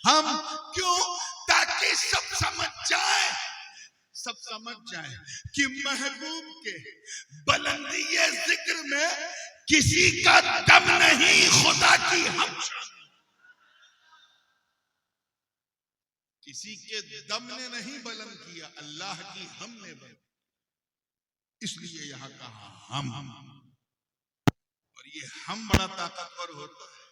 हम क्यों? ताकि सब समझ जाए कि महबूब के बुलंदी जिक्र में किसी का दम नहीं, खुदा की हम किसी के दम ने नहीं बुलंद किया, अल्लाह की हमने बुलंद, इसलिए यहां कहा हम। और ये हम बड़ा ताकतवर होता है।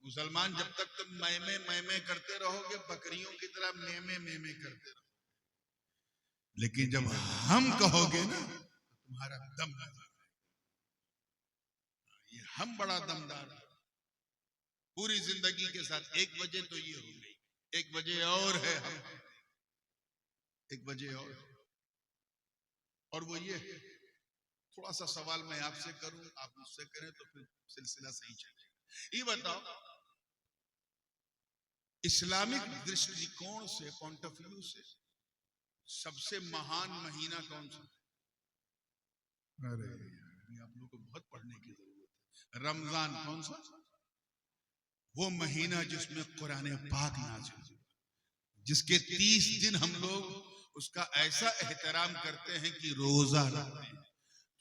मुसलमान जब तक तुम मैं करते रहोगे, बकरियों की तरह मैं करते रहोगे, लेकिन जब हम कहोगे ना तो तुम्हारा दम लगा। ये हम बड़ा दमदार है। पूरी जिंदगी के साथ 1 वजह तो ये हो गई, 1 वजह और है हम, 1 वजह और वो ये, थोड़ा सा सवाल मैं आपसे करूं, आप मुझसे करें तो फिर सिलसिला सही चलेगा। ये बताओ, इस्लामिक दृष्टिकोण से, पॉइंट ऑफ व्यू से, सबसे महान महीना कौन सा? अरे आप लोगों को बहुत पढ़ने की जरूरत है। रमजान कौन सा? वो महीना जिसमें कुरान पाक नाज़िल, जिसके 30 दिन हम लोग उसका ऐसा एहतराम करते हैं कि रोजा रखते हैं।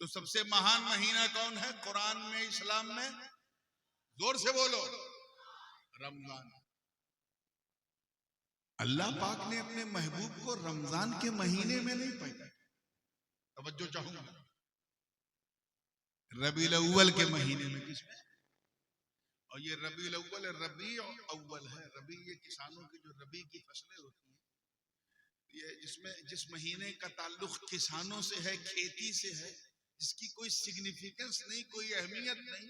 तो सबसे महान महीना कौन है कुरान में, इस्लाम में? जोर से बोलो, रमजान। अल्लाह पाक ने अपने महबूब को रमजान के महीने में नहीं पैदा, तवज्जो चाहूंगा, रबीउल अव्वल के महीने में। किसमें? और ये रबीउल अव्वल, रबी अव्वल है। रबी ये किसानों की जो रबी की फसलें होती हैं, ये जिस महीने का ताल्लुक किसानों से है, खेती से है, जिसकी कोई सिग्निफिकेंस नहीं, कोई अहमियत नहीं,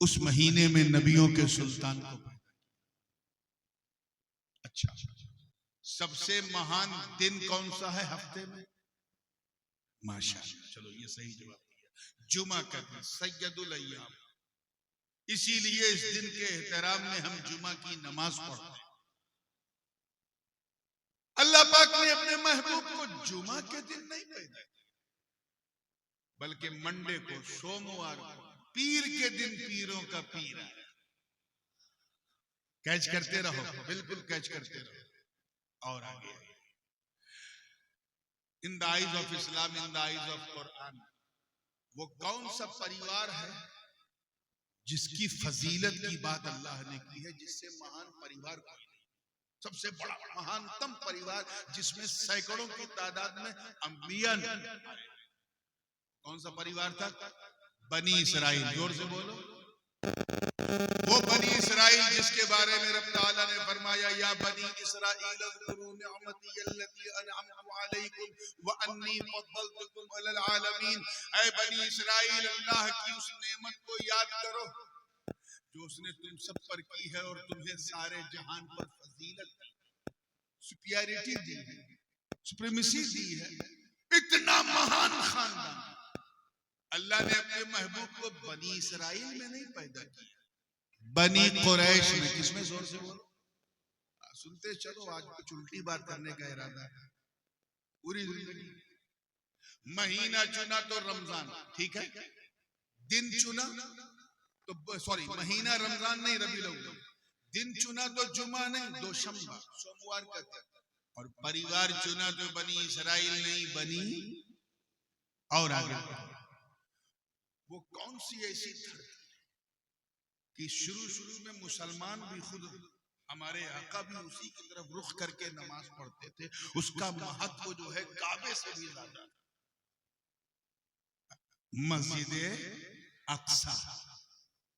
उस महीने में नबियों के सुल्तान को पैदा किया। अच्छा, सबसे महान दिन कौन सा है हफ्ते में? माशाअल्लाह, चलो ये सही जवाब दिया, जुमा का दिन, सैयदुल अय्याम। इसीलिए इस दिन के एहतराम में हम जुमा की नमाज पढ़ते हैं। अल्लाह पाक ने अपने महबूब को जुमा के दिन नहीं पैदा किया, बल्कि मंडे को, सोमवार को, पीर के दिन पीरों का पीर है। कैच करते रहो, बिल्कुल कैच करते रहो। और आगे, in the eyes of Islam, in the eyes of Quran, वो कौन सा परिवार है जिसकी फजीलत की बात अल्लाह ने की है, जिससे महान परिवार कोई नहीं? सबसे बड़ा महानतम परिवार जिसमें सैकड़ों की तादाद में अंबिया ने, कौन सा परिवार था? बनी इसराइल। जोर से बोलो, वो बनी इसराइल जिसके बारे में रब ताला ने फरमाया, या बनी इसराइल अज़कुरू निअमती अल्लती अनअमतु अलैकुम व अन्नी फद्दलतुकुम अलल आलमीन। ऐ बनी इसराइल, अल्लाह की उस नेमत को याद करो जो उसने तुम सब पर की है और तुम्हें सारे जहान पर फजीलत, सुपीरियरिटी दी है, सुप्रीमेसी दी है। इतना महान खानदान अल्लाह ने अपने महबूब को बनी इसराइल में नहीं पैदा किया, बनी कुरैश में। किसमें? जोर से बोलो, सुनते चलो, आज कुछ उल्टी बात करने का इरादा है पूरी जिंदगी। महीना चुना तो रमजान, ठीक है, दिन चुना तो, सॉरी, महीना रमजान नहीं, रबीउल अव्वल। दिन चुना तो जुमा नहीं, दोशंबा, सोमवार का दिन। और परिवार चुना तो बनी इसराइल नहीं, बनी। और आगे, वो कौन सी ऐसी धरती कि शुरू में मुसलमान भी, खुद हमारे आका भी उसी की तरफ रुख करके नमाज पढ़ते थे। उसका महत्व जो है काबे से भी ज्यादा। मस्जिद अक्सा,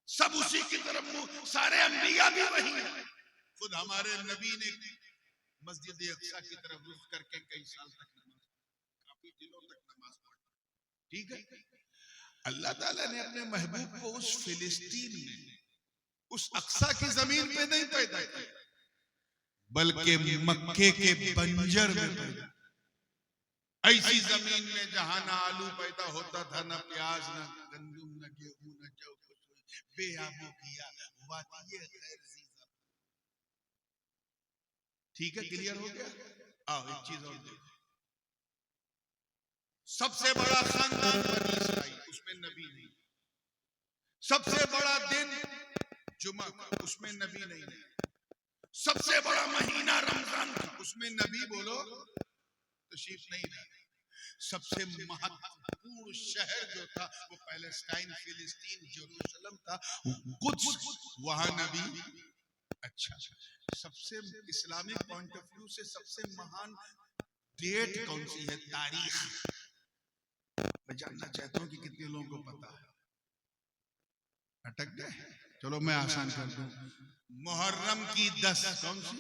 सब उसी की तरफ, सारे अंबिया भी वही है। खुद हमारे नबी ने मस्जिद अक्सा की तरफ रुख करके कई साल तक नमाज, काफी दिनों तक नमाज पढ़ा, ठीक है। अल्लाह ताला ने अपने महबूब को उस फिलिस्तीन में, उस अक्सा की जमीन पे नहीं पैदा किया, बल्कि मक्के के बंजर में पैदा, ऐसी जमीन में जहां ना आलू पैदा होता था, ना प्याज, ना गंदम, ना गेहूं, ना जौ, बेआबो किया, वादिये गैर ज़ीज़ा। ठीक है, क्लियर हो गया? आओ एक चीज और देखो, सबसे बड़ा खानदान बनी इसराइल, उसमें नबी नहीं। सबसे बड़ा दिन जुमा का, उसमें नबी नहीं है। सबसे बड़ा महीना रमजान था, उसमें नबी बोलो तशरीफ नहीं लाए। सबसे महत्वपूर्ण शहर जो था वो पैलेस्टाइन, फिलिस्तीन, जेरूशलम था, कुद्स, वहां नबी। अच्छा, सबसे इस्लामिक पॉइंट ऑफ व्यू से सबसे महान डेट कौन सी है, तारीख? मैं जानना चाहता हूं कि कितने लोगों को पता है। अटक गए? चलो मैं आसान कर दूं। मुहर्रम की 10 कौन सी?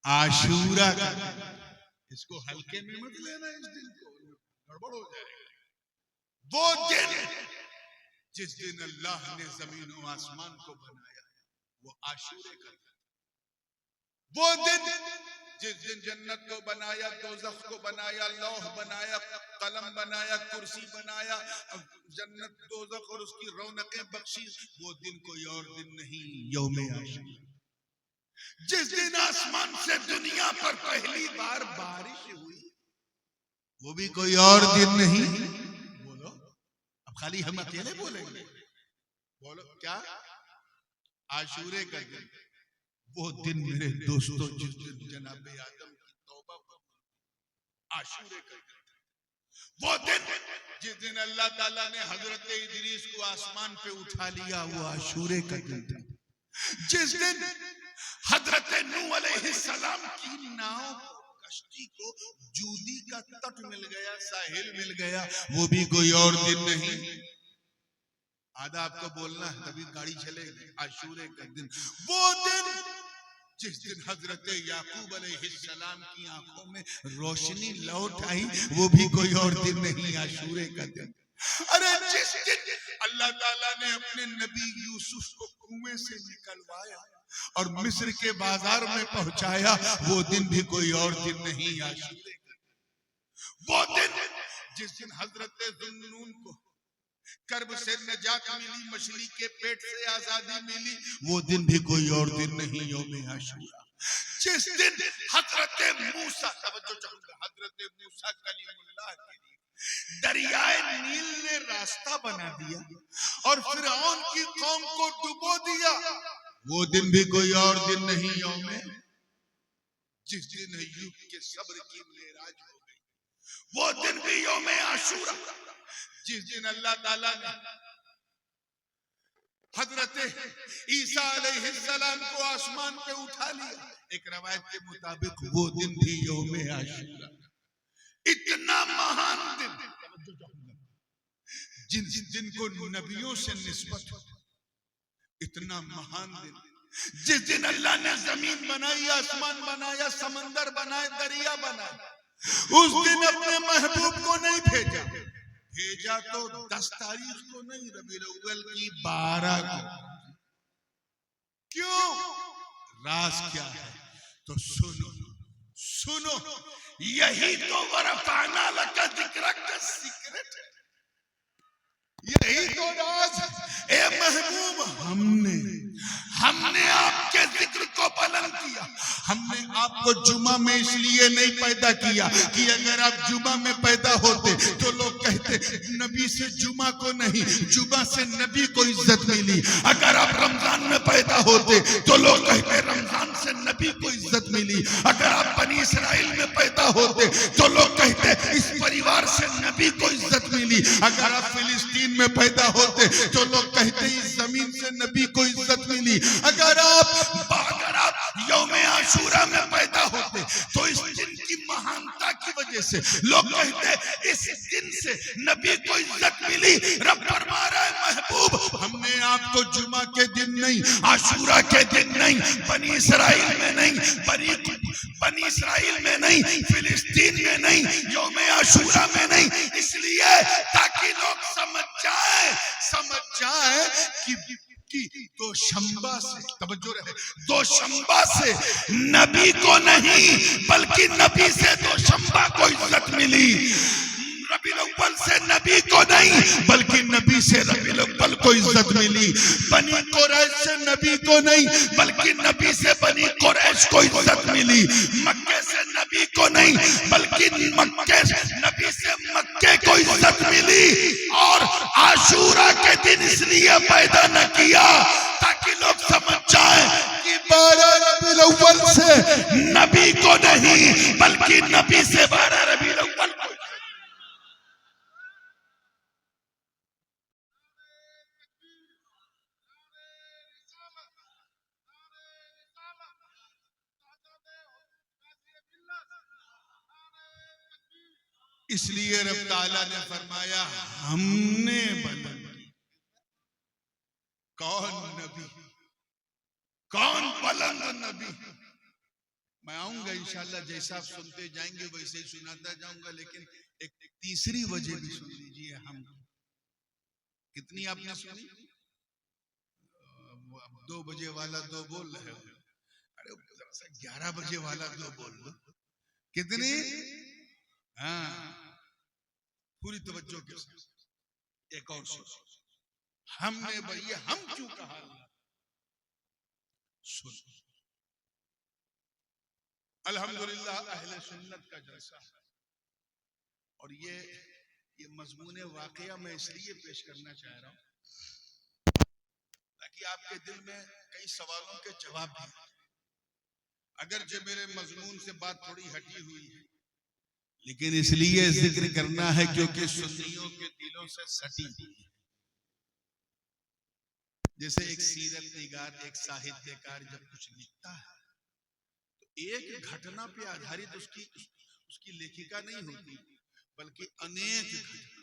आशूरा का। इसको हल्के में मत लेना, इस दिन को गड़बड़ हो जाएगा। वो दिन जिस दिन अल्लाह ने जमीन और आसमान को बनाया, वो आशूरे का। वो दिन जिस दिन जन्नत को बनाया, दोज़ख को बनाया, लौह बनाया, कलम बनाया, कुर्सी बनाया, जन्नत, दोज़ख और उसकी रौनकें बख्शी, वो दिन कोई और दिन नहीं, यौम आशूरा। जिस दिन आसमान से दुनिया पर पहली बार बारिश हुई, वो भी कोई और दिन नहीं। बोलो, अब खाली हम अकेले बोलेंगे? बोलो क्या? आशूरे का दिन। वो दिन मेरे दोस्तों जिस दिन जनाब आदम की तौबा पर आशूरे का दिन। वो दिन जिस दिन अल्लाह ताला ने हजरत इदरीस को आसमान पे उठा लिया, वो आशूरे का दिन था। जिस दिन हजरत नूह अलैहिस्सलाम की नाव, कश्ती को जूदी का तट मिल गया, साहिल मिल गया, वो भी कोई और दिन नहीं। आधा आपको बोलना है तभी गाड़ी चलेगी। आशूरे का दिन। वो दिन जिस दिन हजरत याकूब अलैहिस्सलाम की आंखों में रोशनी लौट आई, वो भी कोई और दिन नहीं, आशूरे का दिन। अरे जिस दिन अल्लाह ताला ने अपने नबी यूसुफ को कुएं से निकलवाया और मिस्र के बाजार में पहुंचाया, वो दिन भी कोई और दिन नहीं, आशूरे का दिन। वो दिन जिस दिन हजरत ज़ुन्नून को कर्ब से नजात मिली, मछली के पेट से आजादी मिली, वो दिन भी कोई और दिन नहीं, यौम आशूरा। जिस दिन हजरत मूसा, तवज्जो चाहूंगा, हजरत मूसा कलीमुल्लाह के लिए दरियाए नील ने रास्ता बना दिया और फिरौन की कौम को डुबो दिया, वो दिन भी कोई और दिन नहीं, यौम। जिस दिन अय्यूब के सब्र की मेराज हो गई, वो दिन भी यौम आशूरा। जिस दिन अल्लाह ताला ने हजरत ईसा अलैहिस्सलाम को आसमान पे उठा लिया, एक रवायत के मुताबिक वो दिन भी यौम आशूरा। इतना महान दिन, जिस दिन को नबियों से निस्बत, इतना महान दिन। जिस दिन अल्लाह ने जमीन बनाई, आसमान बनाया, समंदर बनाए, दरिया बनाए, उस दिन अपने महबूब को नहीं भेजा। भेजा तो 10 तारीख को नहीं, रबीउल अव्वल की 12 को। क्यों? राज क्या है? तो सुनो सुनो, यही तो वरफ़अना लका ज़िक्रक का सीक्रेट है, यही तो राज। ए महबूब, हमने आपके जिक्र को बुलंद किया। हमने आपको जुमा में इसलिए नहीं पैदा किया कि अगर आप जुमा में पैदा होते तो लोग कहते नबी से जुमा को नहीं, जुमा से नबी को इज्जत मिली। अगर आप रमजान में पैदा होते तो लोग कहते रमजान से नबी को इज्जत मिली। अगर आप बनी इसराइल में पैदा होते तो लोग कहते इस परिवार से नबी को इज्जत मिली। अगर आप फिलिस्तीन में पैदा होते तो लोग कहते इस जमीन से नबी को इज्जत मिली। अगर आप यौम आशूरा में पैदा होते तो इस दिन की महानता की वजह से लोग कहते इस दिन से नबी को इज्जत मिली। रब फरमा रहा है महबूब, हमने आपको जुमा के दिन नहीं, आशूरा के दिन नहीं, बनी इसराइल में नहीं, बनी इसराइल में नहीं, फिलिस्तीन में नहीं, यौम आशूरा में नहीं, इसलिए ताकि लोग समझ जाए कि दोशंबा से, तवज्जो रहे, दोशंबा से नबी को नहीं बल्कि नबी से दोशंबा को इज्जत मिली। रबीउल अव्वल से नबी को नहीं बल्कि नबी से रबीउल अव्वल को इज्जत मिली। बनी कुरैश से नबी को नहीं बल्कि नबी से बनी कुरैश को इज्जत मिली। मक्के से नबी को नहीं बल्कि नबी से मक्के को इज्जत मिली। और आशूरा के दिन इसलिए पैदा न किया ताकि लोग समझ जाए कि 12 से नबी को नहीं बल्कि नबी से 12 रबीउल अव्वल को। इसलिए रब ताला ने फरमाया हमने बुलंद की। कौन नबी, कौन बुलंद नबी? मैं आऊंगा इंशाल्लाह, जैसा आप सुनते जाएंगे वैसे ही सुनाता जाऊंगा, लेकिन एक तीसरी वजह भी सुन लीजिए। हम कितनी आपने सुनी? 2 बजे वाला 2 बोल रहे हो, अरे 11 बजे वाला 2 बोल लो। कितनी? हाँ, पूरी तवज्जो के साथ एक और सुन। हमने भैया हम क्यों कहा? सुन, अल्हम्दुलिल्लाह अहले सुन्नत का जलसा। और ये मजमून वाकया मैं इसलिए पेश करना चाह रहा हूं ताकि आपके दिल में कई सवालों के जवाब दें। अगर जो मेरे मजमून से बात थोड़ी हटी हुई है, लेकिन इसलिए जिक्र करना है क्योंकि सुन्नियों के दिलों से सटी हुई है। जैसे एक सीरत निगार, एक साहित्यकार जब कुछ लिखता है तो एक घटना पे आधारित उसकी लेखिका नहीं होती, बल्कि अनेक घटना,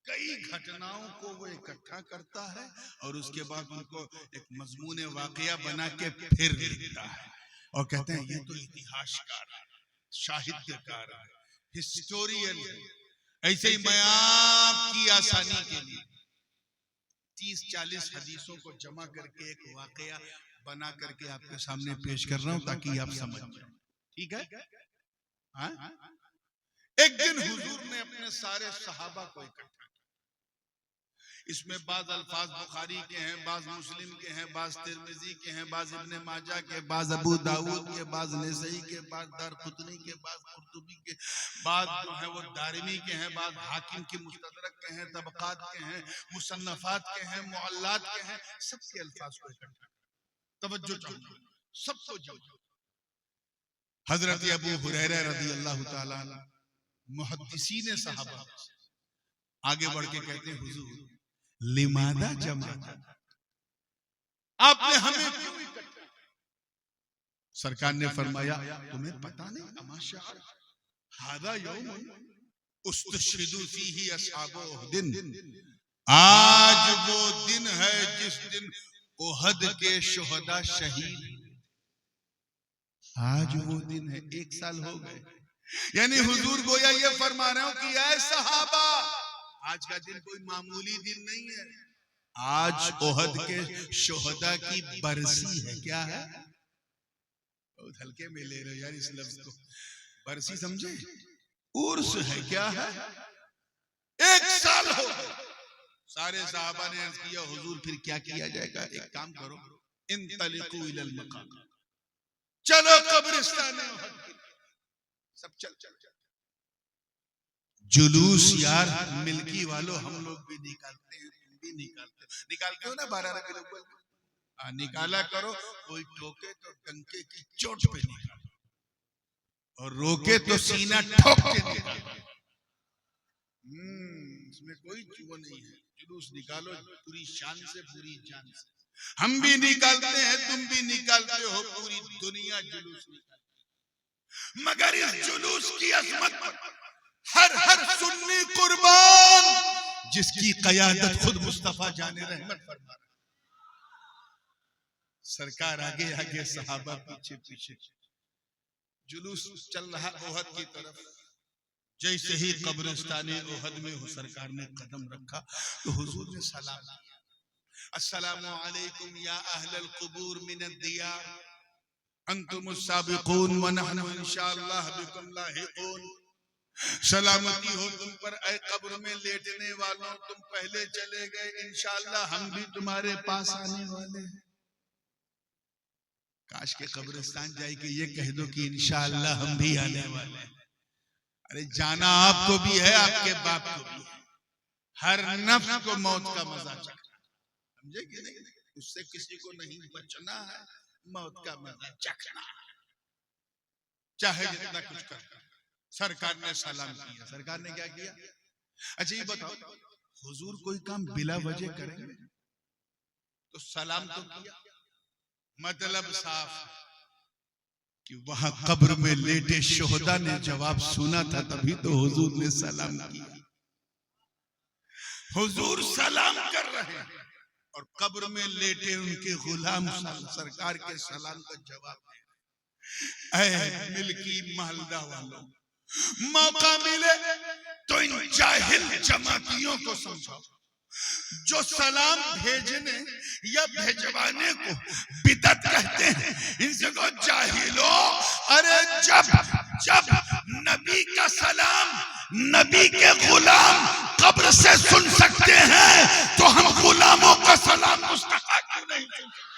कई घटनाओं को वो इकट्ठा करता है और उसके बाद उनको एक मजमून वाकया बना के फिर लिखता है और कहते हैं ये तो इतिहासकार है, साहित्यकार है, हिस्टोरियन है। ऐसे ही मैं आपकी आसानी के लिए 30-40 हदीसों को जमा करके एक वाकया बना करके आपके सामने पेश कर रहा हूं ताकि आप समझ जाएं। ठीक है? हाँ? एक दिन हुजूर ने अपने सारे सहाबा को इकट्ठा किया। इसमें बाज अल्फाज बुखारी के हैं, बाज मुस्लिम के हैं, बाज तिरमिजी के हैं, बाज इब्ने माजा के, बाज अबू दाऊद के, बाज नसई के, बाज दारकुतनी के, बाज कुर्तुबी के, बाज जो है वो दारिमी के हैं, बाज हाकिम की मुस्तदरक के हैं, तबकात के हैं, मुसन्नफात के हैं, मुअल्लात के हैं। सबके अल्फाज को इकट्ठा, तवज्जो चाहिए, सबको जमा। हजरत अबू हुरैरा रज़ियल्लाहु ताला मुहद्दिसीन सहाबा आगे बढ़ के कहते हैं हुजूर लिमादा जमा, आपने हमें क्यों इकट्ठा? सरकार ने फरमाया तुम्हें पता नहीं, अमाशा हादा यौमुन उस्तशहिदु फीही अस्हाबु उहदिन, आज वो दिन है जिस दिन उहद के शुहदा शहीद। आज वो दिन है, 1 साल हो गए। यानी हुजूर गोया ये फरमा रहे हो कि ऐ सहाबा, आज का दिन कोई मामूली दिन नहीं है, आज उहद के शुहदा की बरसी है। क्या है? बहुत हल्के में ले रहे हो यार इस लफ्ज को। बरसी समझे? उर्स है। क्या है? 1 साल हो गए। सारे सहाबा ने अर्ज किया हुजूर फिर क्या किया जाएगा? एक काम करो, इंतलिकू इलल मकाम, चलो कब्रिस्तान में उहद की। सब चल चल चल जुलूस यार मिल्की वालों, हम लोग भी निकालते हैं, तुम भी निकालते हो ना 12 रबीउल अव्वल को। निकाला करो, कोई टोके तो डंके की चोट पे निकालो और रोके तो सीना ठोक के निकालो। इसमें कोई वो नहीं है। जुलूस निकालो पूरी शान से, पूरी जान से। हम भी निकालते हैं, तुम भी निकालते हो, पूरी दुनिया जुलूस निकालती। मगर इस जुलूस की अजमत पर हर सुन्नी कुर्बान, जिसकी क़यादत खुद मुस्तफा जाने रहमत फरमा रहे। सरकार आगे आगे, सहाबा पीछे पीछे, जुलूस चल रहा उहद की तरफ। जैसे ही कब्रिस्तान उहद में हो सरकार ने कदम रखा तो हुजूर ने सलाम किया, अस्सलामु अलैकुम या अहलल कुबूर मिनद दियार अंतुमुस साबिकून व नहनु इंशाअल्लाह बिकुम लाहिकून। सलामती हो तुम पर ऐ कब्र में लेटने वालों, तुम पहले चले गए, इंशाअल्लाह हम भी तुम्हारे पास आने वाले हैं। काश के कब्रिस्तान जाए के ये कह दो कि इंशाअल्लाह हम भी आने वाले हैं। अरे जाना आपको भी है, आपके बाप को भी है। हर नफ्स को मौत का मजा चखना, समझे कि नहीं? उससे किसी को नहीं बचना है, मौत का मजा चखना है। चाहे जितना कुछ कर। सरकार ने सलाम किया। सरकार ने क्या किया? अच्छा ये बताओ, हुजूर कोई काम बिला वजह करेंगे तो सलाम तो किया। मतलब साफ कि वहां कब्र में लेटे शोहदा ने जवाब सुना था, तभी तो हुजूर ने सलाम किया। हुजूर सलाम कर रहे हैं और कब्र में लेटे उनके गुलाम सरकार के सलाम का जवाब दे रहे हैं। ऐ मिल्की मालदा वालों, मौका मिले तो इन जाहिल जमातियों को समझाओ जो सलाम भेजने या भेजवाने को बिदअत कहते हैं। इनसे को जाहिलो, अरे जब जब नबी का सलाम नबी के गुलाम कब्र से सुन सकते हैं तो हम गुलामों का सलाम मुस्तफा क्यों नहीं सुन सकते?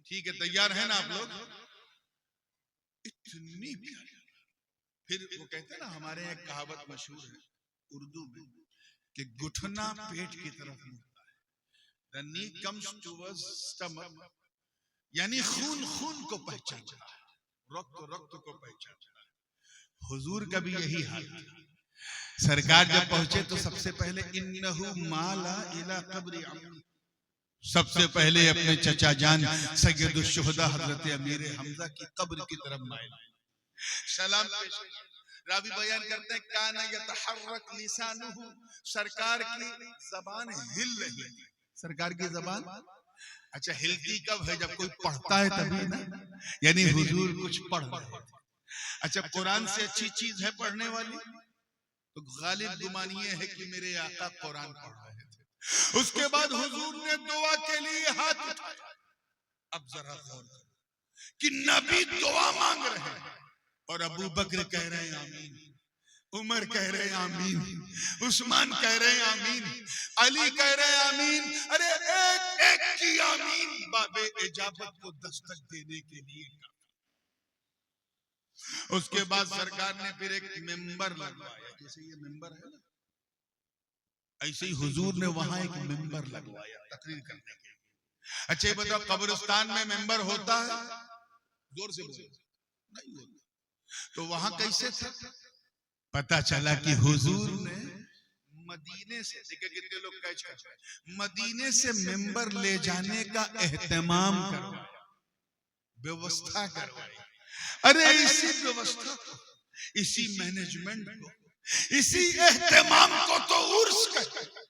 ठीक है, तैयार है ना आप लोग? इतनी प्यारी। फिर वो कहते हैं ना, हमारे यहाँ कहावत मशहूर है उर्दू में कि घुटना पेट की तरफ मुड़ता है। The knee comes towards stomach, यानी खून खून को पहचानता है, रक्त रक्त को पहचानता है। हुजूर का भी यही हाल था। सरकार जब पहुंचे तो सबसे पहले इन्नहु माला इला कब्रि अम्मी, सबसे पहले अपने चचा जान सैयदुल शुहदा हजरत अमीर हमजा की कब्र की तरफ माइल सलाम पेश। रावी बयान करते हैं काना यतहर्रक लिसानुहु, सरकार की जबान हिल रही। सरकार की जबान अच्छा हिलती कब है? जब कोई पढ़ता है तभी ना, यानी हुजूर कुछ पढ़ रहे थे। अच्छा, कुरान से अच्छी चीज है पढ़ने वाली? तो गालिब गुमान ये है कि मेरे आका कुरान पढ़ रहे थे। उसके बाद हुजूर ने दुआ के लिए हाथ उठाया। अब जरा गौर करो कि नबी दुआ मांग रहे हैं और अबू बकर कह रहे हैं आमीन, उमर कह रहे हैं आमीन, उस्मान कह रहे हैं आमीन, अली कह रहे हैं आमीन। अरे एक एक की आमीन बाबे इजाबत को दस्तक देने के लिए। उसके बाद सरकार ने फिर एक मेंबर लगवाया, जैसे ये मेंबर है ना, ऐसे ही हुजूर ने वहां एक मेंबर लगवाया तकरीर करने के लिए। अच्छा ये बताओ, कब्रिस्तान में मेंबर होता है? जोर से बोलो। नहीं होता। तो वहां कैसे था? पता चला कि हुजूर ने मदीने से, देखिए कितने लोग कैच कर रहे हैं, मदीने से मेंबर ले जाने का एहतमाम करवाया, व्यवस्था करवाई। अरे इसी व्यवस्था को, इसी मैनेजमेंट को, इसी एहतमाम को तो उर्स कहते हैं।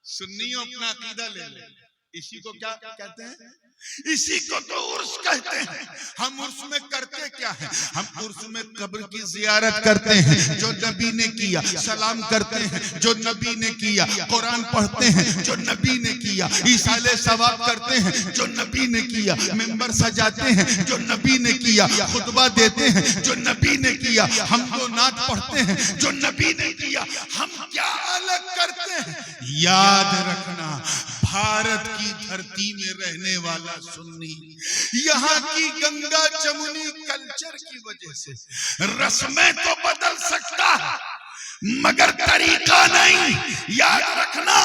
सुन्नियों अपना अकीदा ले ले, इसी को क्या कहते हैं? इसी को तो उर्स कहते हैं। हम उर्स में करते क्या है? हम उर्स में कब्र की जियारत करते हैं जो नबी ने किया, सलाम करते हैं जो नबी ने किया, कुरान पढ़ते हैं जो नबी ने किया, ईसाले सवाब करते हैं जो नबी ने किया, मिंबर सजाते हैं जो नबी ने किया, खुतबा देते हैं जो नबी ने किया, हम तो नात पढ़ते हैं जो नबी ने किया। हम क्या अलग करते हैं? याद रखना, भारत की धरती में रहने वाला सुन्नी यहाँ की गंगा जमुनी कल्चर की वजह से रस्में तो बदल सकता है मगर तरीका नहीं। याद रखना,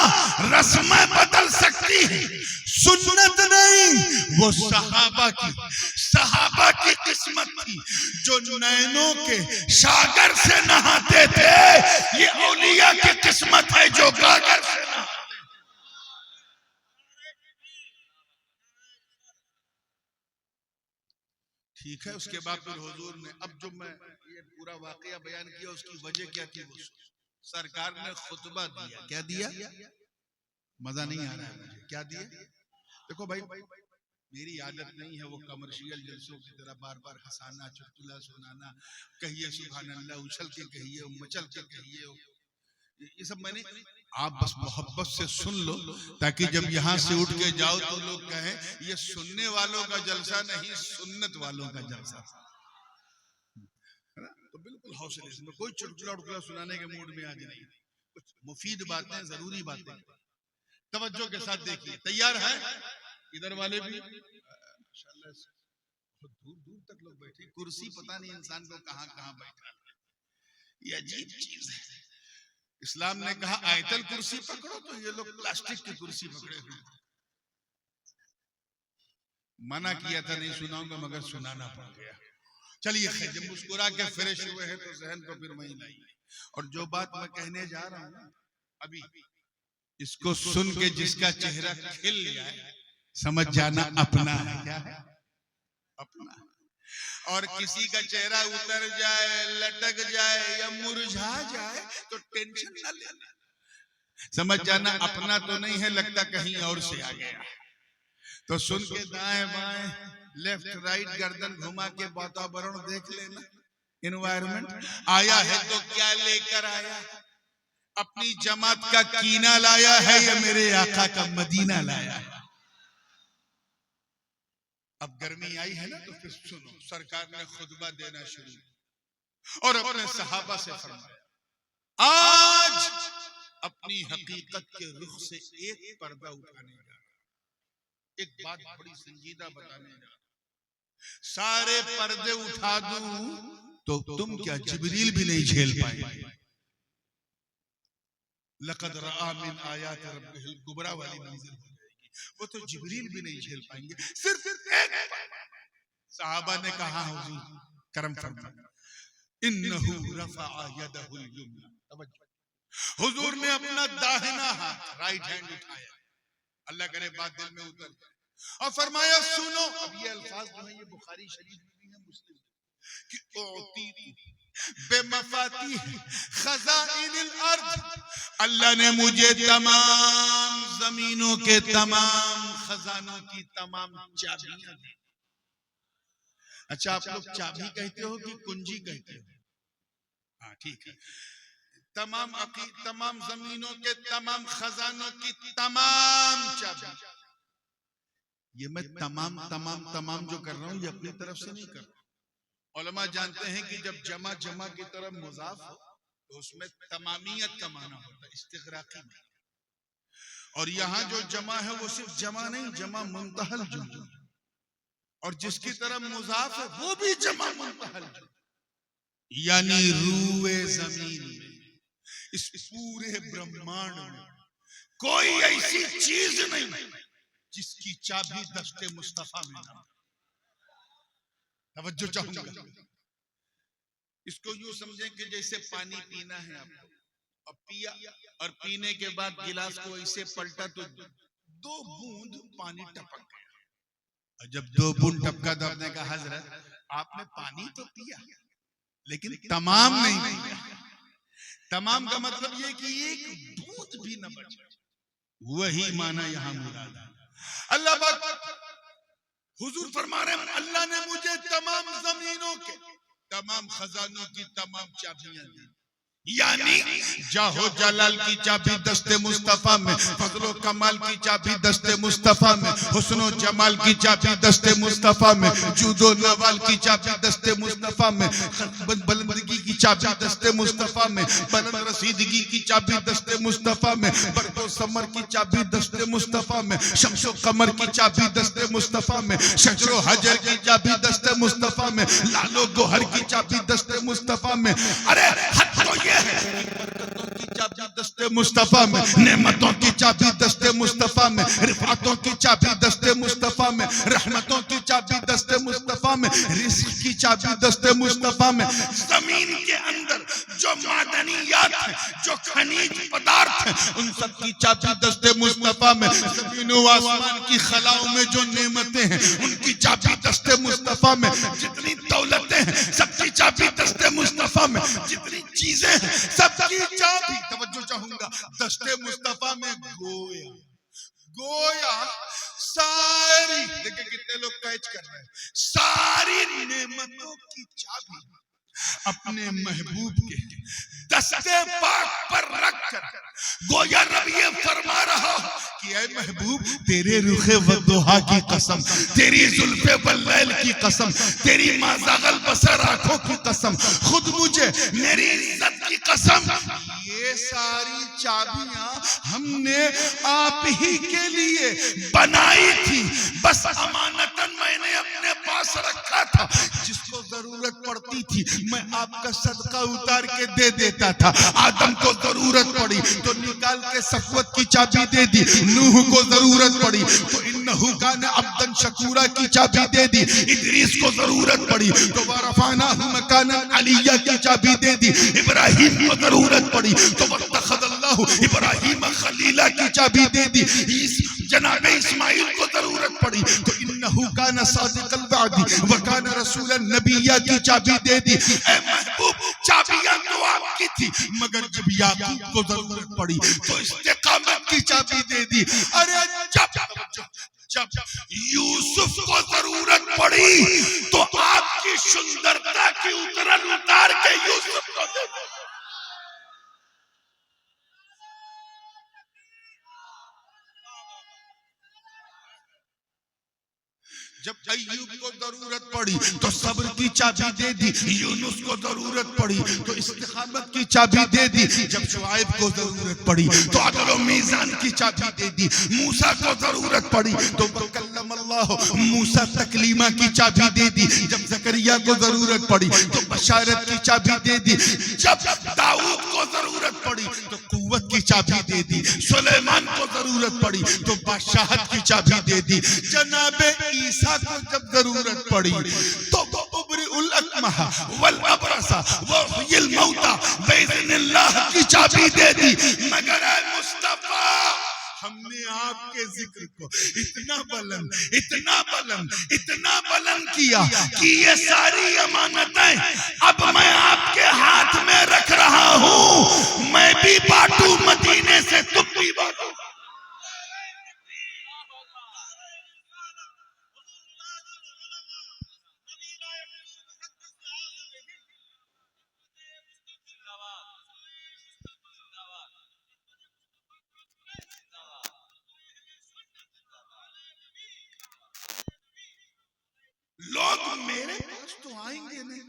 रस्में बदल सकती है, सुन्नत नहीं। वो सहाबा की किस्मत थी जो नैनों के सागर से नहाते थे। ये औलिया की किस्मत है जो गागर से नहाते। ठीक है, उसके बाद फिर हुजूर ने, अब जो मैं ये पूरा वाकया बयान किया उसकी वजह क्या थी? वो सरकार ने खुतबा दिया। क्या दिया? मजा नहीं आ रहा है मुझे। क्या दिया? देखो भाई, मेरी आदत नहीं है वो कमर्शियल जलसों की तरह बार बार हंसाना, चुटकुला सुनाना, कहिए सुभान अल्लाह, उछल के कहिए, मचल के कहिए, ये सब मैंने, आप बस मोहब्बत से सुन लो ताकि जब यहाँ से उठ के जाओ तो लोग कहें ये सुनने वालों का जलसा नहीं, सुन्नत वालों का जलसा। तो बिल्कुल हौसले से, कोई चुटकुला उटकुला सुनाने के मूड में आज नहीं, कुछ मुफीद बातें, जरूरी बातें तवज्जो के साथ देखिए। तैयार है? इधर वाले भी दूर दूर तक लोग बैठे, कुर्सी पता नहीं इंसान को कहां कहां बैठा, ये अजीब चीज है। इस्लाम ने कहा आयतल कुर्सी पकड़ो, तो ये लोग प्लास्टिक की कुर्सी पकड़े हुए। मना किया था नहीं सुनाऊंगा, मगर सुनाना पड़ गया। चलिए खैर, जब मुस्कुरा के फ्रेश हुए हैं तो जहन को फिर वहीं लाइए। और जो बात मैं कहने जा रहा हूं अभी, इसको सुन के जिसका चेहरा खिल जाए समझ जाना अपना है। क्या है? अपना। और किसी का चेहरा उतर जाए, लटक जाए या मुरझा जाए तो टेंशन न लेना, समझ जाना अपना तो नहीं है, लगता कहीं और से आ गया। तो सुन के दाएं बाएं लेफ्ट राइट गर्दन घुमा के वातावरण देख लेना, एनवायरमेंट। आया है तो क्या लेकर आया? अपनी जमात का कीना लाया है या मेरे आका का मदीना लाया है? अब गर्मी आई है ना, तो फिर सुनो, सरकार ने खुतबा देना शुरू और अपने सहाबा से फरमाया, आज अपनी हकीकत के रुख से एक पर्दा उठाने जा रहा, एक बात बड़ी संजीदा बताने जा रहा। सारे पर्दे उठा दूं तो तुम क्या जिब्रील भी नहीं झेल पाएंगे। लक़द रआ मिन आयात रब्बिहिल कुबरा वाली मंजिल हो जाएगी, वो तो जिब्रील भी नहीं झेल पाएंगे। सिर्फ एक सहाबा ने कहा, हुजूर करम फरमाइए, इन्नहु रफ़अ यदहुल युमना। हुजूर ने अपना दाहिना हाथ, राइट हैंड उठाया, अल्लाह करे बात दिल में उतर जाए, और फरमाया सुनो। अब ये अल्फाज जो है ये बुखारी शरीफ में भी है, मुस्लिम कि ओती बेमफातीह खज़ाइनिल अर्द, अल्लाह ने मुझे तमाम जमीनों के तमाम खजानों की तमाम चाबियां दी। अच्छा, आप लोग चाबी कहते हो कि कुंजी कहते हो? हाँ ठीक है। तमाम जमीनों के तमाम खजानों की तमाम चाबी। ये मैं तमाम जो कर रहा हूं, ये अपनी तरफ से नहीं कर रहा। उलमा जानते हैं कि जब जमा की तरफ मुजाफ हो तो उसमें तमामियत का माना होता है, इस्तिग़राक़ी में। और यहाँ जो जमा है वो सिर्फ जमा नहीं, जमा मुंतहल जमा, और जिसकी तरफ मुजाफ है वो भी जमा मुंतहल, यानी रूए जमीन में, इस पूरे ब्रह्मांड में कोई ऐसी चीज नहीं जिसकी चाबी दस्ते मुस्तफा में ना। तवज्जो चाहूंगा, इसको यूं समझें कि जैसे पानी पीना है आपको, और पिया, और पीने के बाद गिलास को ऐसे पलटा तो 2 बूंद पानी टपक गया। और जब 2 बूंद टपका तो आपने कहा हजरत आपने पानी तो पिया लेकिन तमाम नहीं पिया। तमाम का मतलब ये कि एक बूंद भी न बचे, वही माना यहां मुराद है। अल्लाह पाक हुजूर फरमा रहे हैं, अल्लाह ने मुझे तमाम जमीनों के तमाम खजानों की तमाम चाबियां दी, यानी जाहो जलाल की चाबी दस्ते मुस्तफा में, फजलो कमाल की चाबी दस्ते मुस्तफा में, हुस्नो जमाल की चाबी दस्ते मुस्तफा में, जूदो नवाल की चाबी दस्ते मुस्तफा में, बुलंदगी की चाबी दस्ते मुस्तफा में, बुलंद रसीदगी की चाबी दस्ते मुस्तफा में, बरदो समर की चाबी दस्ते मुस्तफा में, शम्सो कमर की चाबी दस्ते मुस्तफा में, शजरो हजर की चाबी दस्ते मुस्तफा में, लालो गोहर की चाबी दस्ते मुस्तफा में। अरे हद तो ये बरकतों की चाबी दस्ते मुस्तफा में, नेमतों की चाबी दस्ते मुस्तफा में, रिफातों की चाबी दस्ते मुस्तफा में, रहमतों की चाबी दस्ते मुस्तफा में, रिज़्क़ की चाबी दस्ते मुस्तफा में। जमीन के अंदर जो मादनियात है, जो खनिज पदार्थ है, उन सब की चाबी दस्ते मुस्तफा में। ज़मीन व आसमान की खलाओं में जो नेमतें हैं, उनकी चाबी दस्ते मुस्तफा में। जितनी दौलतें हैं, सबकी चाबी दस्ते मुस्तफा में। जितनी चीजें हैं, सबकी चाबी, तवज्जो चाहूंगा, दस्ते मुस्तफा में। गोया सारी, देखिए कितने लोग कैच कर रहे हैं, सारी नेमतों की चाबी अपने महबूब के दस्ते पाक पर रखकर गोया रब ये फरमा रहा कि ऐ महबूब, तेरे रुखे वद्दुहा की कसम, तेरी जुल्फे वल्लैल की कसम, तेरी माज़ागल बसर आंखों की कसम, खुद मुझे मेरी इज्जत की कसम, ये सारी चाबियां हमने आप ही के लिए बनाई थी, बस अमानतन मैंने अपने पास पास रखा था, जिसको जरूरत पड़ती थी मैं आपका सदका उतार के दे देता था। आदम को जरूरत पड़ी तो निकाल के सफवत की चाबी दे दी, नूह को जरूरत पड़ी तो इन्नहु कान अब्दन शकूरा की चाबी दे दी, इदरीस को जरूरत पड़ी तो वरफानाहु मकानन अलिया की चाबी दे दी, इब्राहिम को जरूरत पड़ी तो वत्तखज़ल्लाहु इब्राहिम खलीला की चाबी दे दी, जनाब इस्माइल को जरूरत पड़ी तो इन्नहु कान सादिक़ल वादी व कान रसूलन नबिय्या की चाबी दे दी। ऐ महबूब, चाबियां तो आपकी थी, मगर जब याकूब को जरूरत पड़ी तो इस्तिकामत की चाबी दे दी। अरे जब यूसुफ को जरूरत पड़ी तो आपकी सुंदरता की उतरन उतार के यूसुफ को दे दी। जब अय्यूब को जरूरत पड़ी तो सब्र की चाबी दे दी, यूनुस को जरूरत पड़ी तो इस्तिकामत की चाबी दे दी, जब शुआइब को जरूरत पड़ी तो अदल और मीज़ान की चाबी दे दी, मूसा को जरूरत पड़ी तो कल्लमल्लाहु मूसा तकलीमा की चाबी दे दी, जब ज़करिया को जरूरत पड़ी तो बशारत की चाबी दे दी, जब दाऊद को जरूरत पड़ी तो कुव्वत की चाबी दे दी, सुलेमान को जरूरत पड़ी तो बादशाहत की चाबी दे दी, जनाबे ईसा को जब जरूरत पड़ी तो उब्रिउल अकमह वल अबरसा व उहयिल मौता बिइज़्निल्लाह की चाबी दे दी। मगर ऐ मुस्तफा, हमने आपके जिक्र को इतना बुलंद किया कि ये सारी अमानतें अब मैं आपके हाथ में रख रहा हूं, मैं भी बांटू मदीने से, तुम भी बांटो। लोग मेरे पास तो आएंगे नहीं,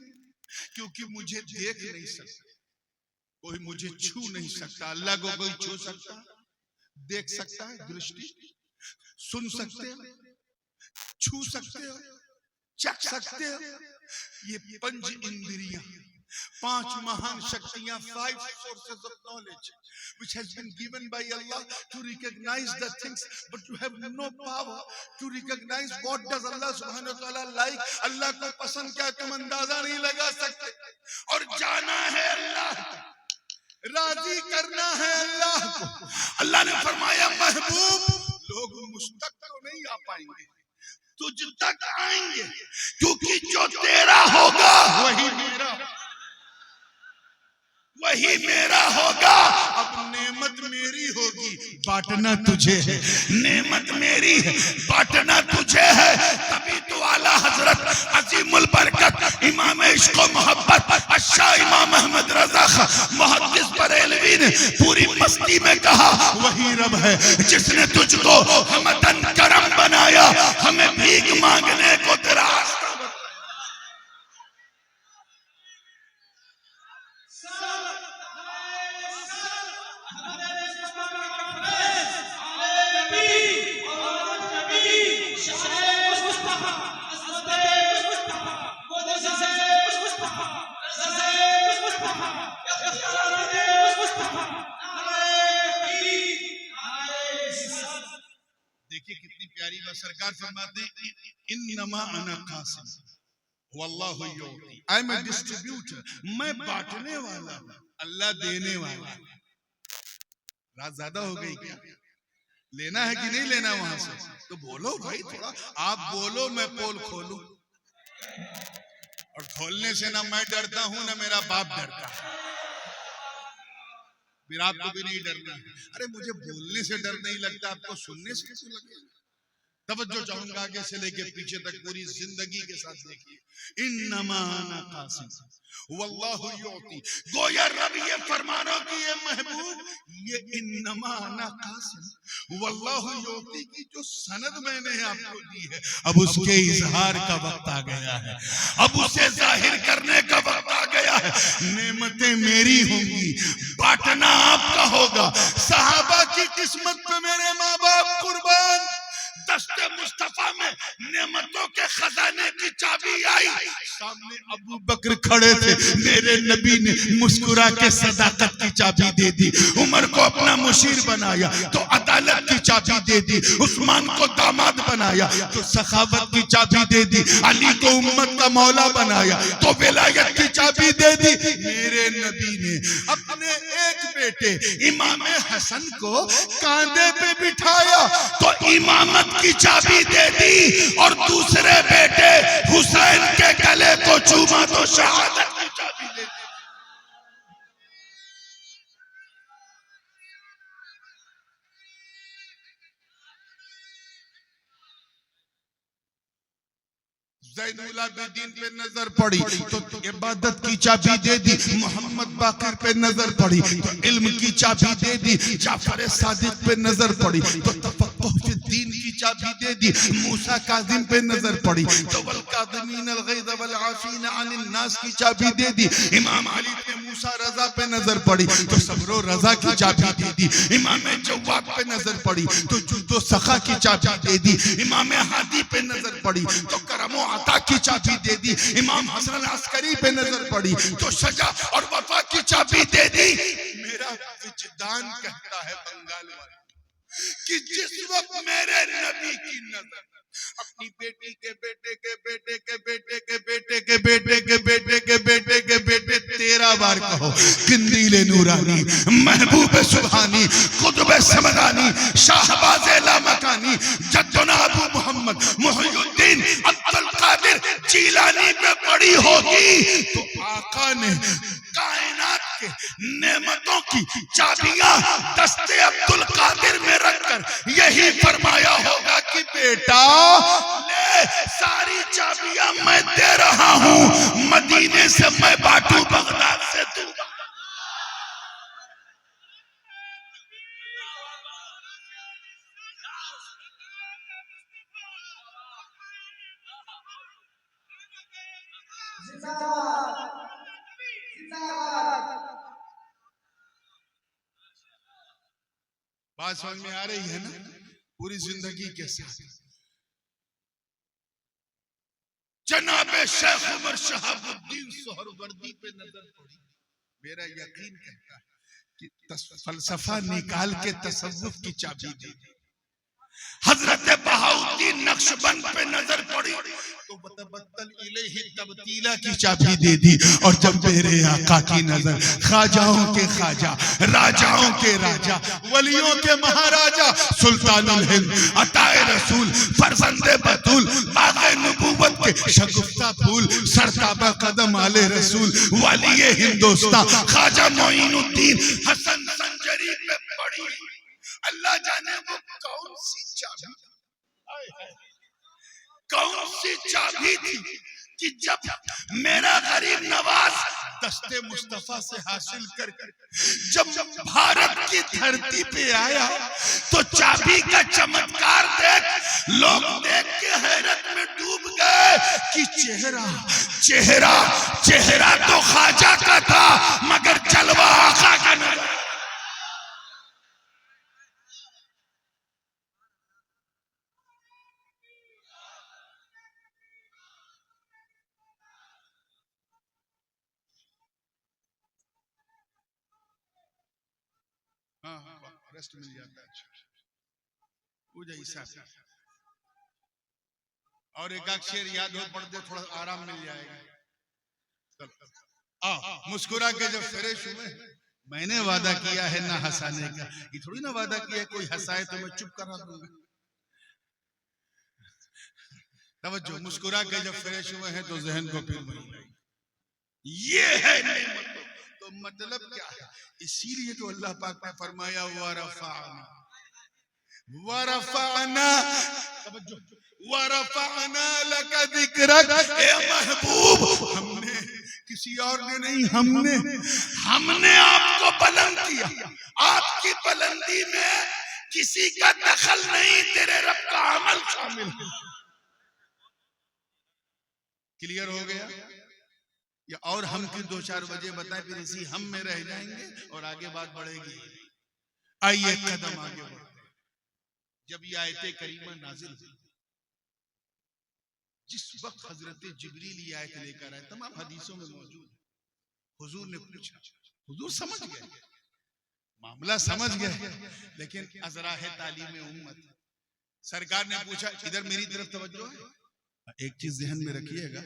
क्योंकि मुझे देख नहीं सकते, कोई मुझे छू नहीं सकता। अल्लाह को कोई छू सकता, देख सकता है, दृष्टि सुन सकते हो, छू सकते हो, चख सकते हो। ये पंच इंद्रियां, पांच महान शक्तियां, 5 sources of knowledge which has been given by Allah to recognize the things, but you have no power to recognize what does Allah subhanahu wa ta'ala like. अल्लाह को पसंद क्या तुम अंदाजा नहीं लगा सकते, और जाना है अल्लाह को, राजी करना है अल्लाह को। अल्लाह ने फरमाया महबूब, लोग मुझ तक तो नहीं आ पाएंगे, तुझ तक आएंगे, क्योंकि जो तेरा होगा वही मेरा होगा। अब नेमत मेरी होगी, बांटना तुझे है, नेमत मेरी है, बांटना तुझे है। तभी तो आला हजरत अजीमुल बरकत इमाम इश्क व मोहब्बत अशाह इमाम अहमद रजा खां मुहद्दिस बरेलवी ने पूरी मस्ती में कहा, वही रब है जिसने तुझको हमदन करम बनाया, हमें भीख मांगने को तेरा सरकार फरमाते हैं, इन्नमा अना कासिम वल्लाहु युती, आई एम अ डिस्ट्रीब्यूटर, मैं बांटने वाला हूं, अल्लाह देने वाला। रात ज्यादा हो गई क्या? लेना है कि नहीं लेना वहां से? तो बोलो भाई, थोड़ा आप बोलो, मैं पोल खोलूं। और खोलने से ना मैं डरता हूं ना मेरा बाप डरता है, फिर आपको भी नहीं डरना है। अरे मुझे बोलने से डर नहीं लगता, आपको सुनने से क्यों लगेगा? तवज्जो चाहूंगा आगे से लेके पीछे तक पूरी जिंदगी के साथ देखिए। इन्नमा अना कासिम वल्लाहु युती, गोया रब ये फरमानो कि ये महबूब, ये इन्नमा अना कासिम वल्लाहु युती की जो सनद मैंने आपको दी है, अब उसके इजहार का वक्त आ गया है, अब उसे जाहिर करने का वक्त आ गया है। नेमतें मेरी होंगी, बांटना आपका होगा। सहाबा की किस्मत पे मेरे माँ बाप कुर्बान, दस्ते मुस्तफा में नेमतों के खजाने की चाबी आई, सामने अबू बकर खड़े थे, मेरे नबी ने मुस्कुरा के सदाकत की चाबी दे दी। उमर को अपना मुशीर बनाया तो अदालत की चाबी दे दी। उस्मान को दामाद बनाया तो सखावत की चाबी दे दी। अली को उम्मत का मौला बनाया तो विलायत की चाबी दे दी। मेरे नबी ने अपने एक बेटे इमाम हसन को कांधे पे बिठाया तो इमामत की चाबी दे दी, और दूसरे बेटे हुसैन के गले को चूमा तो शहादत की चाबी दे दी। ज़ैनुल आबिदीन पे नजर पड़ी तो इबादत की चाबी दे दी। मोहम्मद बाकिर पे नजर पड़ी तो इल्म की चाबी दे दी। जाफर सादिक पे नजर पड़ी तो तफक्कुह फी दीन की चाबी दे दी। मूसा काज़िम पे नजर पड़ी तो वल काज़िमीन अल गैज़ वल आफ़ीन अनिन नास की चाबी दे दी। इमाम अली पे मूसा रज़ा पे नजर पड़ी तो सब्र रज़ा की चाबी दे दी। इमाम जव्वाद पे नजर पड़ी तो जुदो सखा की चाबी दे दी। इमाम हादी पे नजर पड़ी तो करमो अता की चाबी दे दी। इमाम हसन अल अस्करी पे नजर पड़ी तो सजा और वफा की चाबी दे दी। मेरा विजदान कहता है बंगाल वाले कि जिस वक्त मेरे नबी की नजर अपनी बेटी के बेटे के बेटे के बेटे के बेटे के बेटे के बेटे के बेटे के बेटे 13 बार कहो, किंदीले नूरानी, महबूब सुभानी, कुतुब समदानी, शाहबाज लामकानी, जद्दुना अबू मोहम्मद मुहियुद्दीन अब्दुल कादिर जीलानी पे पड़ी होगी तो आका ने कायनात के नेमतों की चाबियां दस्ते अब्दुल कादिर में रखकर यही फरमाया होगा कि बेटा ले सारी चाबियां मैं दे रहा हूं, मदीने से मैं बांटू, बगदाद से तू। बात समझ में आ रही है ना? पूरी जिंदगी के साथ जनाबे शेख उमर शहाबुद्दीन सोहरवर्दी पे नजर पड़ी। मेरा यकीन कहता है कि फलसफा निकाल के तसव्वुफ की चाबी दी। हजरत बहाउद्दीन नक्शबंद पे नजर पड़ी तो बतबत्तल इलैहि तबतीला की चाबी दे दी। और जब मेरे आका की नजर ख्वाजाओं के ख्वाजा, राजाओं के राजा, वलियों के महाराजा, सुल्तानुल हिंद, अताए रसूल, फरजंदे बतूल, बाग़े नबूवत के शगुफ्ता फूल, सरताबा कदम आले रसूल, वालिए हिंदुस्तान ख्वाजा मोइनुद्दीन हसन संजरी पे पड़ी। अल्लाह जाने वो कौन सी चाबी, कौन सी चाबी थी कि जब मेरा गरीब नवाज दस्ते मुस्तफा से हासिल करके जब भारत की धरती पे आया तो चाबी का चमत्कार देख लोग देख के हैरत में डूब गए कि चेहरा चेहरा चेहरा तो ख्वाजा का था मगर जलवा आका का नजर। रेस्ट मिल जाता है और एक शेर याद हो पढ़ दे थोड़ा आराम मिल जाएगा। मुस्कुरा के जब फ्रेश हुए मैंने वादा किया है ना हंसाने का, ये थोड़ी ना वादा किया है कोई हंसाए तो मैं चुप करा दूंगा। तवज्जो, मुस्कुरा के जब फ्रेश हुए हैं तो जहन को फिर ये है नेमत। तो मतलब क्या है? इसीलिए तो अल्लाह पाक ने फरमाया वरफ़अना लका ज़िक्रक, ए महबूब हमने किसी और ने नहीं, हमने आपको बुलंद किया। आपकी बुलंदी में किसी का दखल नहीं, तेरे रब का अमल शामिल है। क्लियर हो गया? या और हम की 2-4 वजह बताए फिर इसी हम में रह जाएंगे और आगे बात बढ़ेगी। आइए कदम आगे बढ़ते। जब ये आयत करीमा नाजिल हुई, जिस वक्त हजरत जिब्रील ये आयत लेकर आए, तमाम हदीसों में मौजूद है, हुजूर ने पूछा, हुजूर समझ गए, मामला समझ गए, लेकिन अजराह तालीम उम्मत, सरकार ने पूछा, इधर मेरी तरफ तवज्जो है। एक चीज ध्यान में रखिएगा,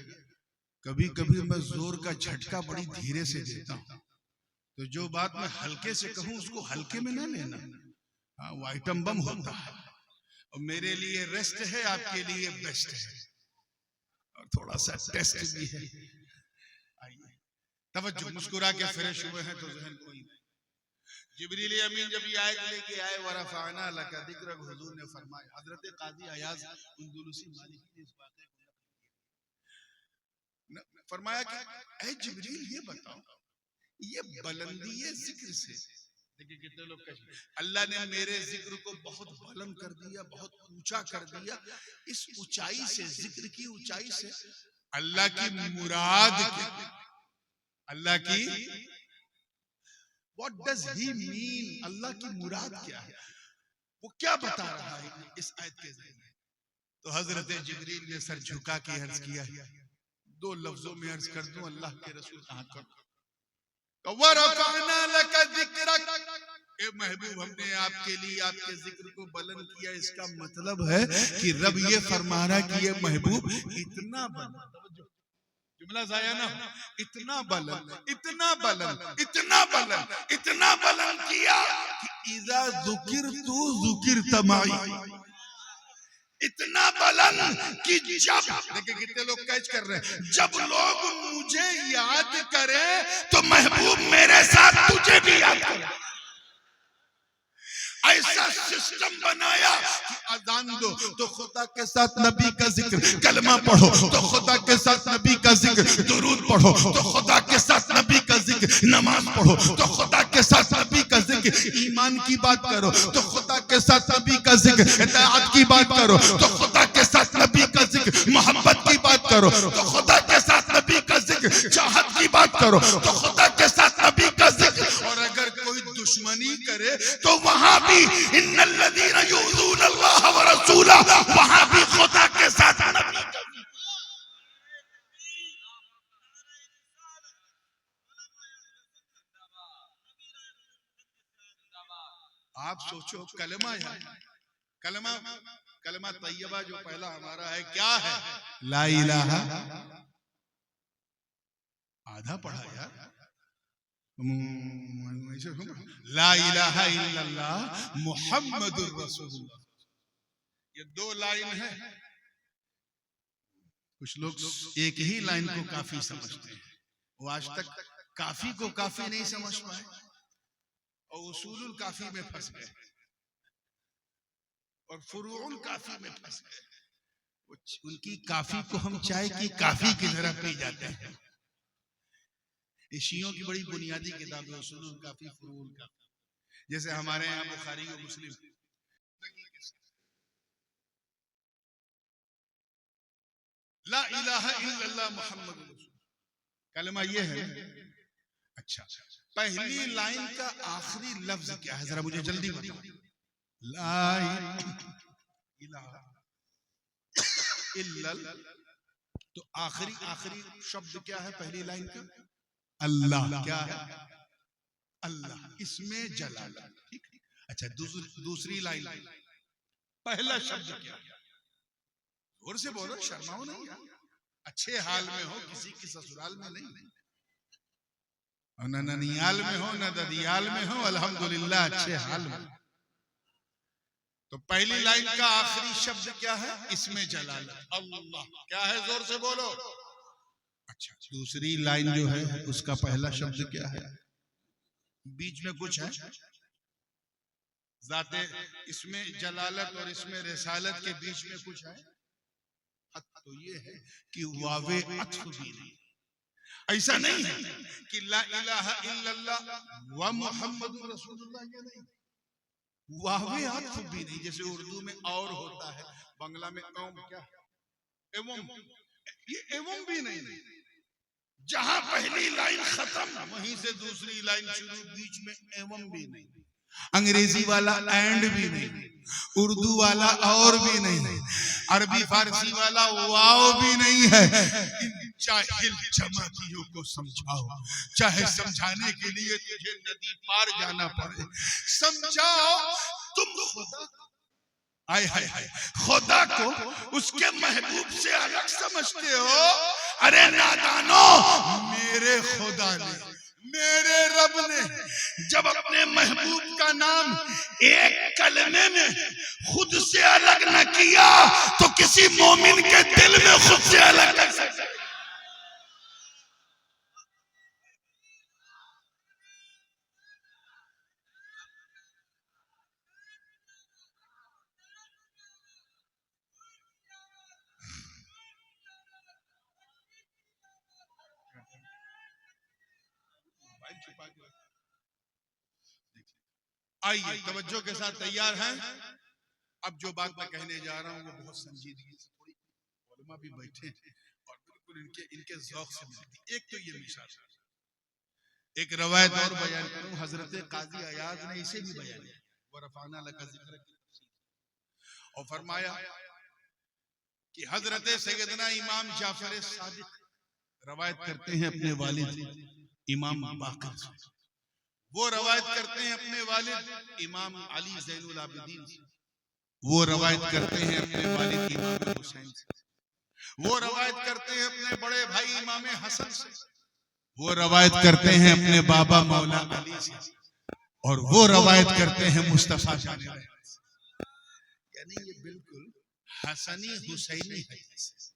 कभी कभी मैं जोर का झटका बड़ी धीरे से देता हूं, तो जो बात मैं हल्के से कहूं उसको हल्के में ना लेना। वो आइटम बम होता है, और मेरे लिए रेस्ट है, आपके लिए बेस्ट है, और थोड़ा सा टेस्ट भी है। आइए तवज्जो, मुस्कुरा के फ्रेश हुए हैं तो जहन कोई नहीं। जिब्रील अमीन जब ये आयत लेके आए, वरफ़अना लका ज़िक्रक, हुजूर ने फरमाया, हजरत काजी अयाज़ अंदलुसी मालिकी ने इस वाक़े को फरमाया कि ऐ जिब्रील ये बताओ, ये बुलंदी जिक्र से, देखिए कितने लोग कहते हैं अल्लाह ने मेरे जिक्र को बहुत बुलंद कर दिया, बहुत ऊंचा कर दिया, इस ऊंचाई से, जिक्र की ऊंचाई से अल्लाह की मुराद क्या, अल्लाह की व्हाट डज ही मीन, अल्लाह की मुराद क्या है, वो क्या बता रहा है इस आयत के जरिए। तो हजरत जिब्रील ने सर झुका के अर्ज किया, दो लफ्जों में अर्ज कर दूं, अल्लाह के रसूल कहां कर, वरफ़अना लका ज़िक्रक, ए महबूब हमने आपके लिए आपके जिक्र को बुलंद किया। इसका मतलब है कि रब ये फरमा रहा कि ये महबूब इतना बुलंद, जुमला जाया ना, इतना बुलंद, इतना बुलंद, इतना बुलंद, इतना बुलंद किया कि इज़ा ज़ुकिरतु ज़ुकिरत माई, इतना बुलंद कि जब, देखिए कितने लोग कैच कर रहे हैं, जब लोग मुझे याद करें तो महबूब मेरे साथ तुझे भी याद करे। ऐसा सिस्टम बनाया कि अजान दो तो खुदा के साथ नबी का जिक्र, कलमा पढ़ो तो खुदा के साथ नबी का जिक्र, दुरूद पढ़ो तो खुदा के साथ नबी का जिक्र, नमाज पढ़ो तो खुदा के साथ नबी का जिक्र, ईमान की बात करो तो खुदा के साथ नबी का जिक्र, इताअत की बात करो तो खुदा के साथ नबी का जिक्र, मोहब्बत की बात करो तो खुदा के साथ नबी का जिक्र, चाहत की बात करो तो खुदा के साथ नबी का जिक्र, और अगर कोई दुश्मनी करे तो वहां भी इन्नल्लज़ीना युज़ूनल्लाह व रसूला, वहां भी खुदा के साथ नबी का। आप सोचो कलमा यार, कलमा, कलमा तैयबा जो पहला हमारा है क्या है, ला इलाहा, आधा पढ़ा यार, ला इलाहा इल्लल्लाह मुहम्मदुर रसूलुल्लाह, ये दो लाइन है। कुछ लोग एक ही लाइन को काफी समझते हैं, वो आज तक काफी को काफी नहीं समझ पाए और उसूलुल काफी में फंस गए और फुरूउल काफी में फंस गए। उनकी काफी को हम चाय की काफी की तरह पी जाते हैं। शियों की बड़ी बुनियादी किताब है उसूलुल काफी, फुरूउल काफी, जैसे हमारे यहाँ बुखारी और मुस्लिम। ला इलाहा इल्लल्लाह मुहम्मद रसूल, कलमा ये है। अच्छा, पहली लाइन का आखिरी लफ्ज क्या है, जरा मुझे जल्दी बताओ। ला इलाहा इल्लल्लाह, तो आखिरी शब्द क्या है पहली लाइन का, अल्लाह। क्या है, अल्लाह, इसमें जलाला, ठीक है। अच्छा, दूसरी लाइन पहला शब्द क्या है, जोर से बोलो, शर्माओ नहीं यार, अच्छे हाल में हो, किसी की ससुराल में नहीं, न ननियाल में हो न ददियाल में हो, अल्हम्दुलिल्लाह अच्छे हाल में। तो पहली लाइन का आखिरी शब्द क्या है, इसमें जलाला, अल्लाह। क्या है, जोर से बोलो। अच्छा, दूसरी लाइन जो है उसका पहला शब्द क्या है, बीच में कुछ है, जाते इसमें जलालत और इसमें रिसालत के बीच में कुछ है, तो ये है कि वावे अत्फ भी नहीं, ऐसा नहीं है कि ला इलाहा इल्लल्लाह व मुहम्मदुर रसूलुल्लाह, ये नहीं, वावे अत्फ भी नहीं, जैसे उर्दू में और होता है, बांग्ला में एवं, क्या एवं, ये एवं भी नहीं, जहां पहली लाइन खत्म वहीं से दूसरी लाइन शुरू, बीच में एवं भी नहीं। अंग्रेजी वाला एंड भी नहीं, उर्दू वाला और भी नहीं, अरबी फारसी वाला वाव भी नहीं है। इन जाहिल जमातियों को समझाओ, चाहे समझाने के लिए तुझे नदी पार जाना पड़े, समझाओ। तुम खुदा, आय हाय हाय, खुदा को उसके महबूब से अलग समझते हो। अरे नादानो, मेरे खुदा ने, मेरे रब ने जब अपने महबूब का नाम एक कलमे में खुद से अलग न किया तो किसी मोमिन के दिल में खुद से अलग कर सकता है। आइए तवज्जो के साथ तैयार हैं। अब जो बात मैं कहने जा रहा हूँ वो बहुत संजीदगी से, थोड़ी उलमा भी बैठे हैं और बिल्कुल इनके ज़ौक़ से मिलती। एक तो ये मिसाल, एक रवायत और बयान करूं, हजरत काजी अयाज ने इसे भी बयान किया, वो रफ़ाना लका ज़िक्र और फरमाया कि हजरत सैयदना इमाम जाफर सादिक रवायत करते हैं अपने वालिद इमाम बाक़िर से, वो रवायत करते हैं अपने वालिद इमाम अली ज़ैनुल आबिदीन से, वो रवायत करते हैं अपने वालिद इमाम हुसैन से, वो रवायत करते हैं अपने बड़े भाई इमाम हसन से, वो रवायत करते हैं अपने बाबा मौला अली से, और वो रवायत करते हैं मुस्तफा जाने रहमत से। यानी ये बिल्कुल हसनी हुसैनी हदीस है।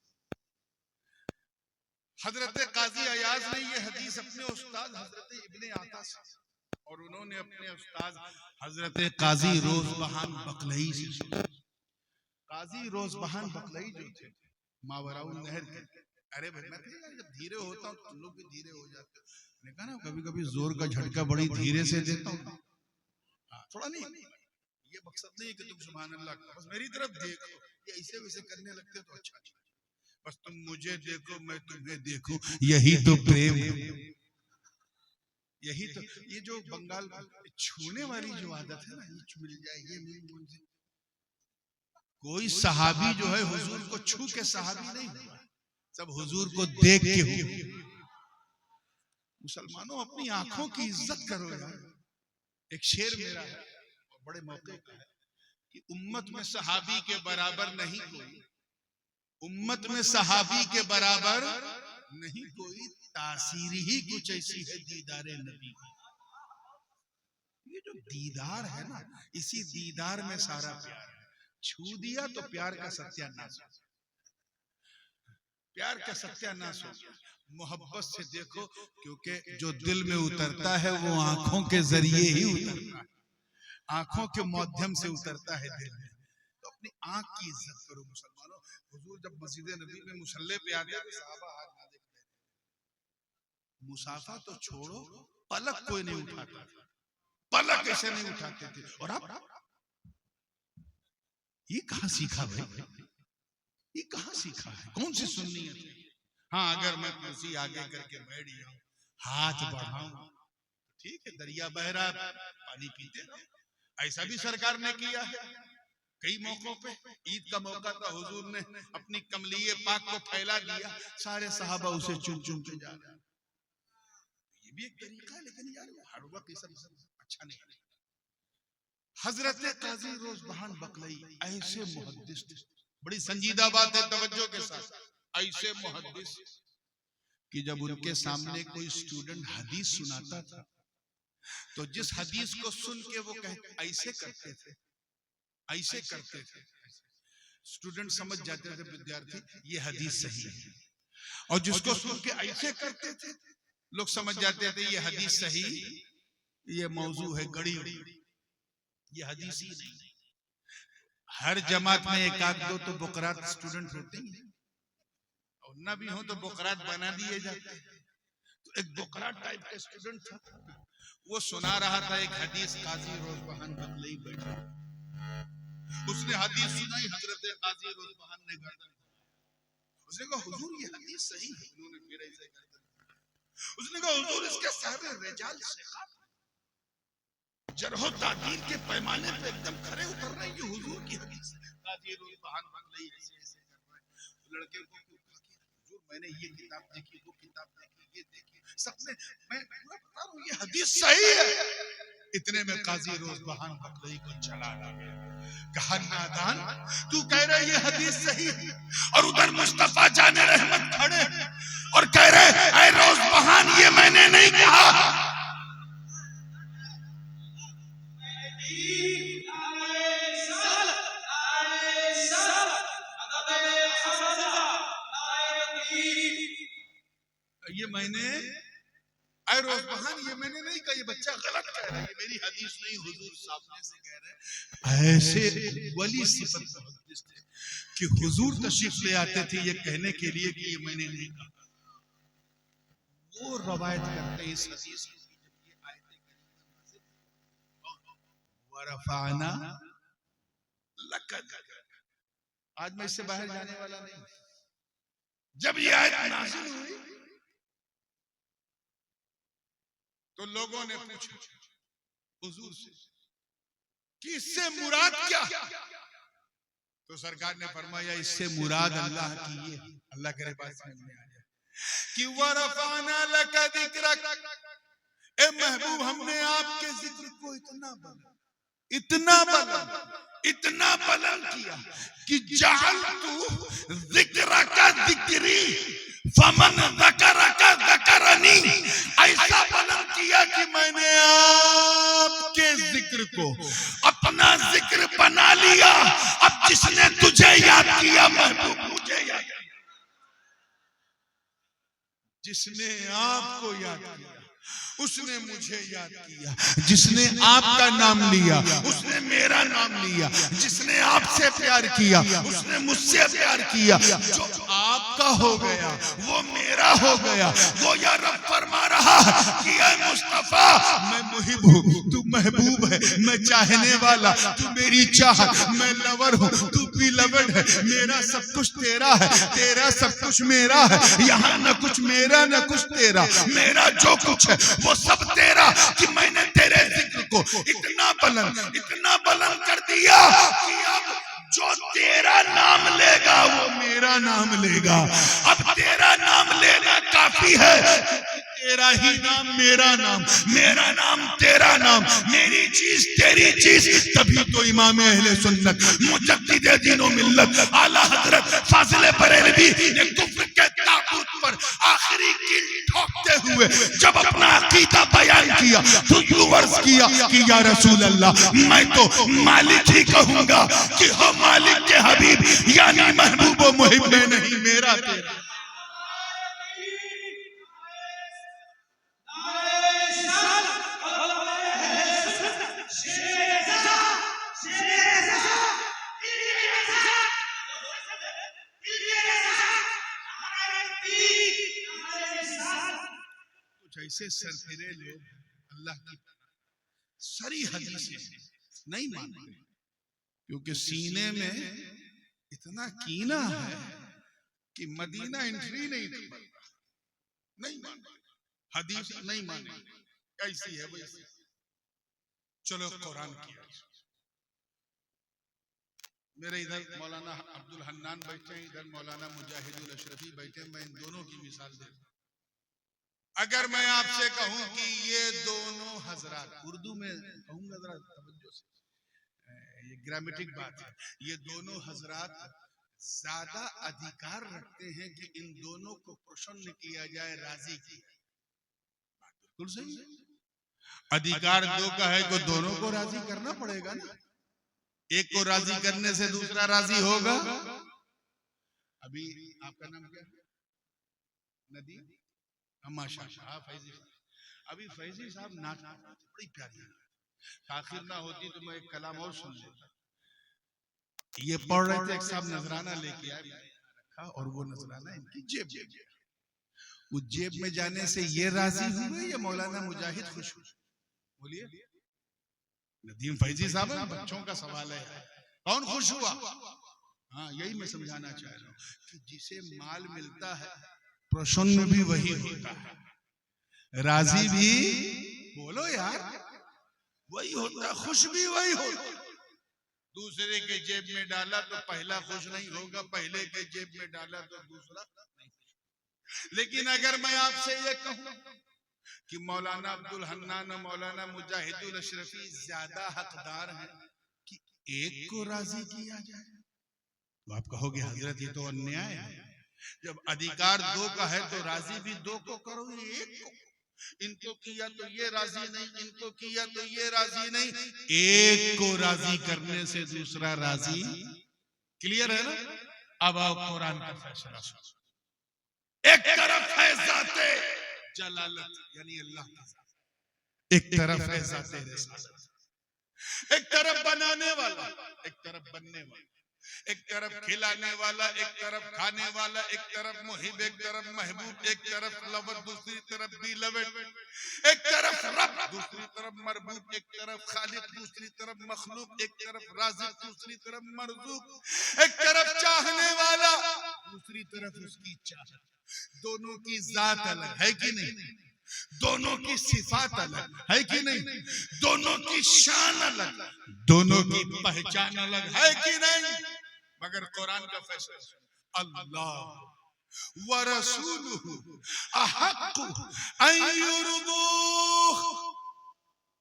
हजरत काजी अयाज ने ये हदीस अपने उस्ताद हजरत इब्ने आता से और उन्होंने अपने उस्ताद हजरत काजी रोज़बहान बकलई से सुना। काजी रोज़बहान बकलई जो थे मावराउल नहर के, अरे भाई मैं जब धीरे होता हूँ तो तुम लोग भी धीरे हो जाते हो। मैंने कहा ना कभी कभी जोर का झटका बड़ी धीरे से देता हूँ, थोड़ा नहीं, ये मकसद नहीं कि तुम सुभान अल्लाह, बस मेरी तरफ देखो, ये ऐसे वैसे करने लगते तो अच्छा, बस तुम मुझे देखो मैं तुम्हें देखूं, यही तो प्रेम है। यही तो, ये जो बंगाल छूने वाली जो आदत है ना, ये मिल जाए ये मिल जाए। कोई सहाबी जो है हुजूर को छू के सहाबी नहीं हुआ, सब हुजूर को देख के हुआ। मुसलमानों अपनी आंखों की इज्जत करो यार। एक शेर मेरा है और बड़े मौके का है कि उम्मत में सहाबी के बराबर नहीं कोई, उम्मत में सहाबी के बराबर नहीं कोई, तासीर ही कुछ ऐसी है दीदारे नबी। ये जो दीदार है ना, इसी दीदार में सारा प्यार है। छू दिया तो प्यार का सत्यानाश हो, प्यार का सत्यानाश हो गया। मोहब्बत से देखो, क्योंकि जो दिल में उतरता है वो आंखों के जरिए ही उतरता है, आंखों के माध्यम से उतरता है दिल में। तो अपनी आंख की इज्जत करो मुसलमानों। हुजूर जब मस्जिद नबी में मुसल्ले पे आते थे सहाबा हाथ ना देखते, मुसाफा तो छोड़ो, पलक कोई नहीं उठाता, पलक ऐसे नहीं उठाते थे। और आप ये कहाँ सीखा भाई, ये कहाँ सीखा है, कौन सी सुन्नियत है? हाँ, अगर मैं कुर्सी आगे करके बैठ जाऊं, हाथ बढ़ाऊं, ठीक है, दरिया बह रहा है पानी पीते रहो, ऐसा भी सरकार ने किया है कई मौकों पे। ईद का मौका था, हुजूर ने अपनी कमलिये पाक को फैला दिया, सारे सहाबा उसे चुम चुम के जा रहे। ये भी एक तरीका है, लेकिन यार हर वक्त ये सब अच्छा नहीं है। हजरत काजी रोज़बहान बकलई ऐसे मुहद्दिस थे, बड़ी संजीदा बात है, तवज्जो के साथ, ऐसे मुहद्दिस कि जब उनके सामने कोई स्टूडेंट हदीस सुनाता था तो जिस हदीस को सुन के वो ऐसे करते थे, ऐसे करते थे, स्टूडेंट समझ जाते थे विद्यार्थी ये हदीस सही है, और जिसको सुन के ऐसे करते थे लोग समझ जाते थे ये हदीस सही, ये मौजू है, गड़ी हुई, ये हदीस ही नहीं। हर जमात में एक आध दो तो बुकरात स्टूडेंट होते हैं, और ना भी हो तो बुकरात बना दिए जाते हैं। तो एक बुकरात टाइप का स्टूडेंट था, वो सुना रहा था एक हदीस, काजी रोज़बहान बकलई बैठे, उसने हदीस सुनाई, हजरत काजी रोज़बहान ने गर्दन, उसने कहा हुजूर ये हदीस सही है, उन्होंने फिर ऐसे गर्दन, उसने कहा हुजूर इसके सारे रिजाल सिकात, जरहो तादील के पैमाने पे एकदम खरे उतर रहे हैं। ये हुजूर की हदीस है। काजी रोज बहान बन रही है, ऐसे ऐसे कर रहे हैं। लड़के को हुजूर मैंने ये किताब देखी, वो किताब देखी, ये देखी, सबने मैं बता रहा हूँ ये हदीस सही है। इतने में काजी रोज बहान बकरी को चला गया। कहा नादान, तू कह रहा है ये हदीस सही है, और उधर मुस्तफा जाने रहमत खड़े और कह रहे ऐ रोज बहान ये मैंने नहीं कहा। ये मैंने ऐ रोज बहान ये मैंने नहीं कहा, ये बच्चा गलत कह रहा है, ये मेरी हदीस नहीं, हुजूर सामने से कह रहे हैं। ऐसे वली सिफत थे कि हुजूर तशरीफ ले आते थे ये कहने के लिए कि ये मैंने नहीं कहा। वो रवायत करते हैं इस हदीस की, जब ये आयतें करीमा वरफाना लकद, आज मैं इससे बाहर जाने वाला नहीं। जब ये आयत नाज़िल हुई तो लोगों ने पूछा हुजूर से कि इससे मुराद क्या? तो सरकार ने फरमाया इससे मुराद अल्लाह की ये, अल्लाह के बात समझ में आ जाए कि वरफाना लका जिक्रक, ए महबूब हमने आपके जिक्र को इतना बुलंद किया कि जअलतु जिक्रका जिक्री फमन ज़करका ज़करनी, ऐसा बुलंद किया कि मैंने आपके जिक्र को अपना जिक्र बना लिया। अब जिसने तुझे याद किया महबूब मुझे याद किया, जिसने आपको याद किया उसने मुझे याद किया, जिसने आपका नाम लिया उसने मेरा नाम लिया, जिसने आपसे प्यार किया उसने मुझसे प्यार किया। जो आपका हो गया वो मेरा हो गया। वो या रब फरमा रहा कि ऐ मुस्तफा मैं मुहिब हूँ, तू महबूब है, मैं चाहने वाला, तू मेरी चाहत, मैं लवर हूँ, तू भी लवर है, मेरा सब कुछ तेरा है, तेरा सब कुछ मेरा है। यहाँ न कुछ मेरा न कुछ तेरा, मेरा जो कुछ है वो सब तेरा। कि मैंने तेरे जिक्र को इतना बुलंद कर दिया कि अब जो तेरा नाम लेगा वो मेरा नाम लेगा। अब तेरा नाम लेना काफी है, तेरा ही नाम मेरा नाम, मेरा नाम तेरा नाम, मेरी चीज तेरी चीज। तभी तो इमाम अहले सुन्नत मुजद्दिद दीन व मिल्लत आला हजरत फाजिल बरेलवी ने कुफ्र के ताबूत पर आखिरी कील ठोकते हुए जब अपना अकीदा बयान किया तो यूं अर्ज किया कि या रसूल अल्लाह मैं तो मालिक ही कहूंगा कि हो मालिक के हबीब, यानी महबूब व मुहिब में नहीं मेरा तेरा। ऐसे सरफिरे लोग अल्लाह की सारी हदीसें नहीं मानते, क्योंकि सीने में इतना कीना है कि मदीना एंट्री नहीं करता, नहीं मानते, हदीस नहीं मानते, ऐसी है वैसी। चलो कुरान की, मेरे इधर मौलाना अब्दुल हन्नान बैठे हैं, इधर मौलाना मुजाहिदुल अशरफी बैठे हैं। मैं इन दोनों की मिसाल दे, अगर मैं आपसे कहूं कि ये दोनों हजरात, उर्दू में कहूंगा जरा तवज्जो से, ये ग्रामेटिक बात है, ये दोनों हजरात ज्यादा अधिकार रखते हैं कि इन दोनों को प्रसन्न किया जाए, राजी किया। बिल्कुल सही है, अधिकार दो का है को दोनों को राजी करना पड़ेगा ना। एक को राजी करने से दूसरा राजी होगा। अभी आपका नाम क्या है? नदी माशाअल्लाह फैजी। अभी फैजी साहब नाच बड़ी प्यारी है, आखिर ना होती तो मैं एक कलाम और सुन लेता। ये पढ़ रहे थे, एक साहब नजराना लेके आए रखा और वो नजराना इनकी जेब में गया। वो जेब में जाने से ये राजी हुए या मौलाना मुजाहिद खुश हुए? बोलिए। नदीम फैजी साहब, बच्चों का सवाल है, कौन खुश हुआ? हाँ, यही मैं समझाना चाह रहा हूँ कि जिसे माल मिलता है प्रसन्न भी वही होता है, राजी भी। बोलो यार, वही होता, खुश भी वही होता। दूसरे के जेब में डाला तो पहला खुश नहीं होगा, पहले के जेब में डाला तो दूसरा नहीं। लेकिन अगर मैं आपसे ये कहूं कि मौलाना अब्दुल हन्नान और मौलाना मुजाहिदुल अशरफी ज्यादा हकदार हैं कि एक को राजी किया जाए, तो आप कहोगे हजरत ये तो अन्याय है। जब अधिकार दो का है तो राजी भी दो को करो, एक को। इनको किया तो ये राजी नहीं, इनको किया तो ये राजी नहीं, एक को राजी करने से दूसरा राजी। क्लियर है ना? अब आओ कुरान का फैसला सुनो। एक तरफ है जाते जलालत यानी अल्लाह की जात, एक तरफ है जाते रिसालत, एक तरफ बनाने वाला, एक तरफ बनने वाला, एक तरफ खिलाने वाला, एक तरफ खाने वाला, एक तरफ मुहिब, एक तरफ महबूब, एक तरफ लवर, दूसरी तरफ बिलवड, एक तरफ रब, दूसरी तरफ मरबूब, एक तरफ खालिक, दूसरी तरफ मखलूक, एक तरफ राज़िक, दूसरी तरफ मरज़ूक, एक तरफ चाहने वाला, दूसरी तरफ उसकी चाहत। दोनों की जात अलग है कि नहीं? दोनों की सिफात अलग है कि नहीं? दोनों की शान अलग, दोनों की पहचान अलग है कि नहीं? मगर कुरान का फैसला, अल्लाह व रसूलुहु अहक्कु अन युरदूह,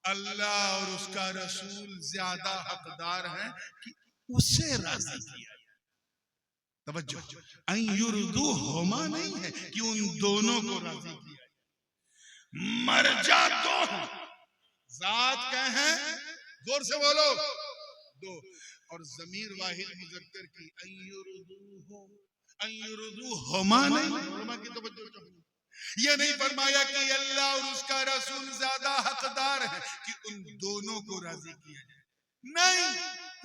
अल्लाह और उसका रसूल ज्यादा हकदार हैं कि उसे राजी किया। तवज्जो, अन युरदूह होमा नहीं है कि उन दोनों को राजी किया। मरजा दो है, जात कह है, जोर से बोलो, दो, और जमीर वाहिद मुज़क्कर की अय्युरुदू होमा नहीं, होमा की तवज्जो। ये नहीं फरमाया कि अल्लाह और उसका रसूल ज्यादा हकदार है कि उन दोनों को राजी किया जाए, नहीं,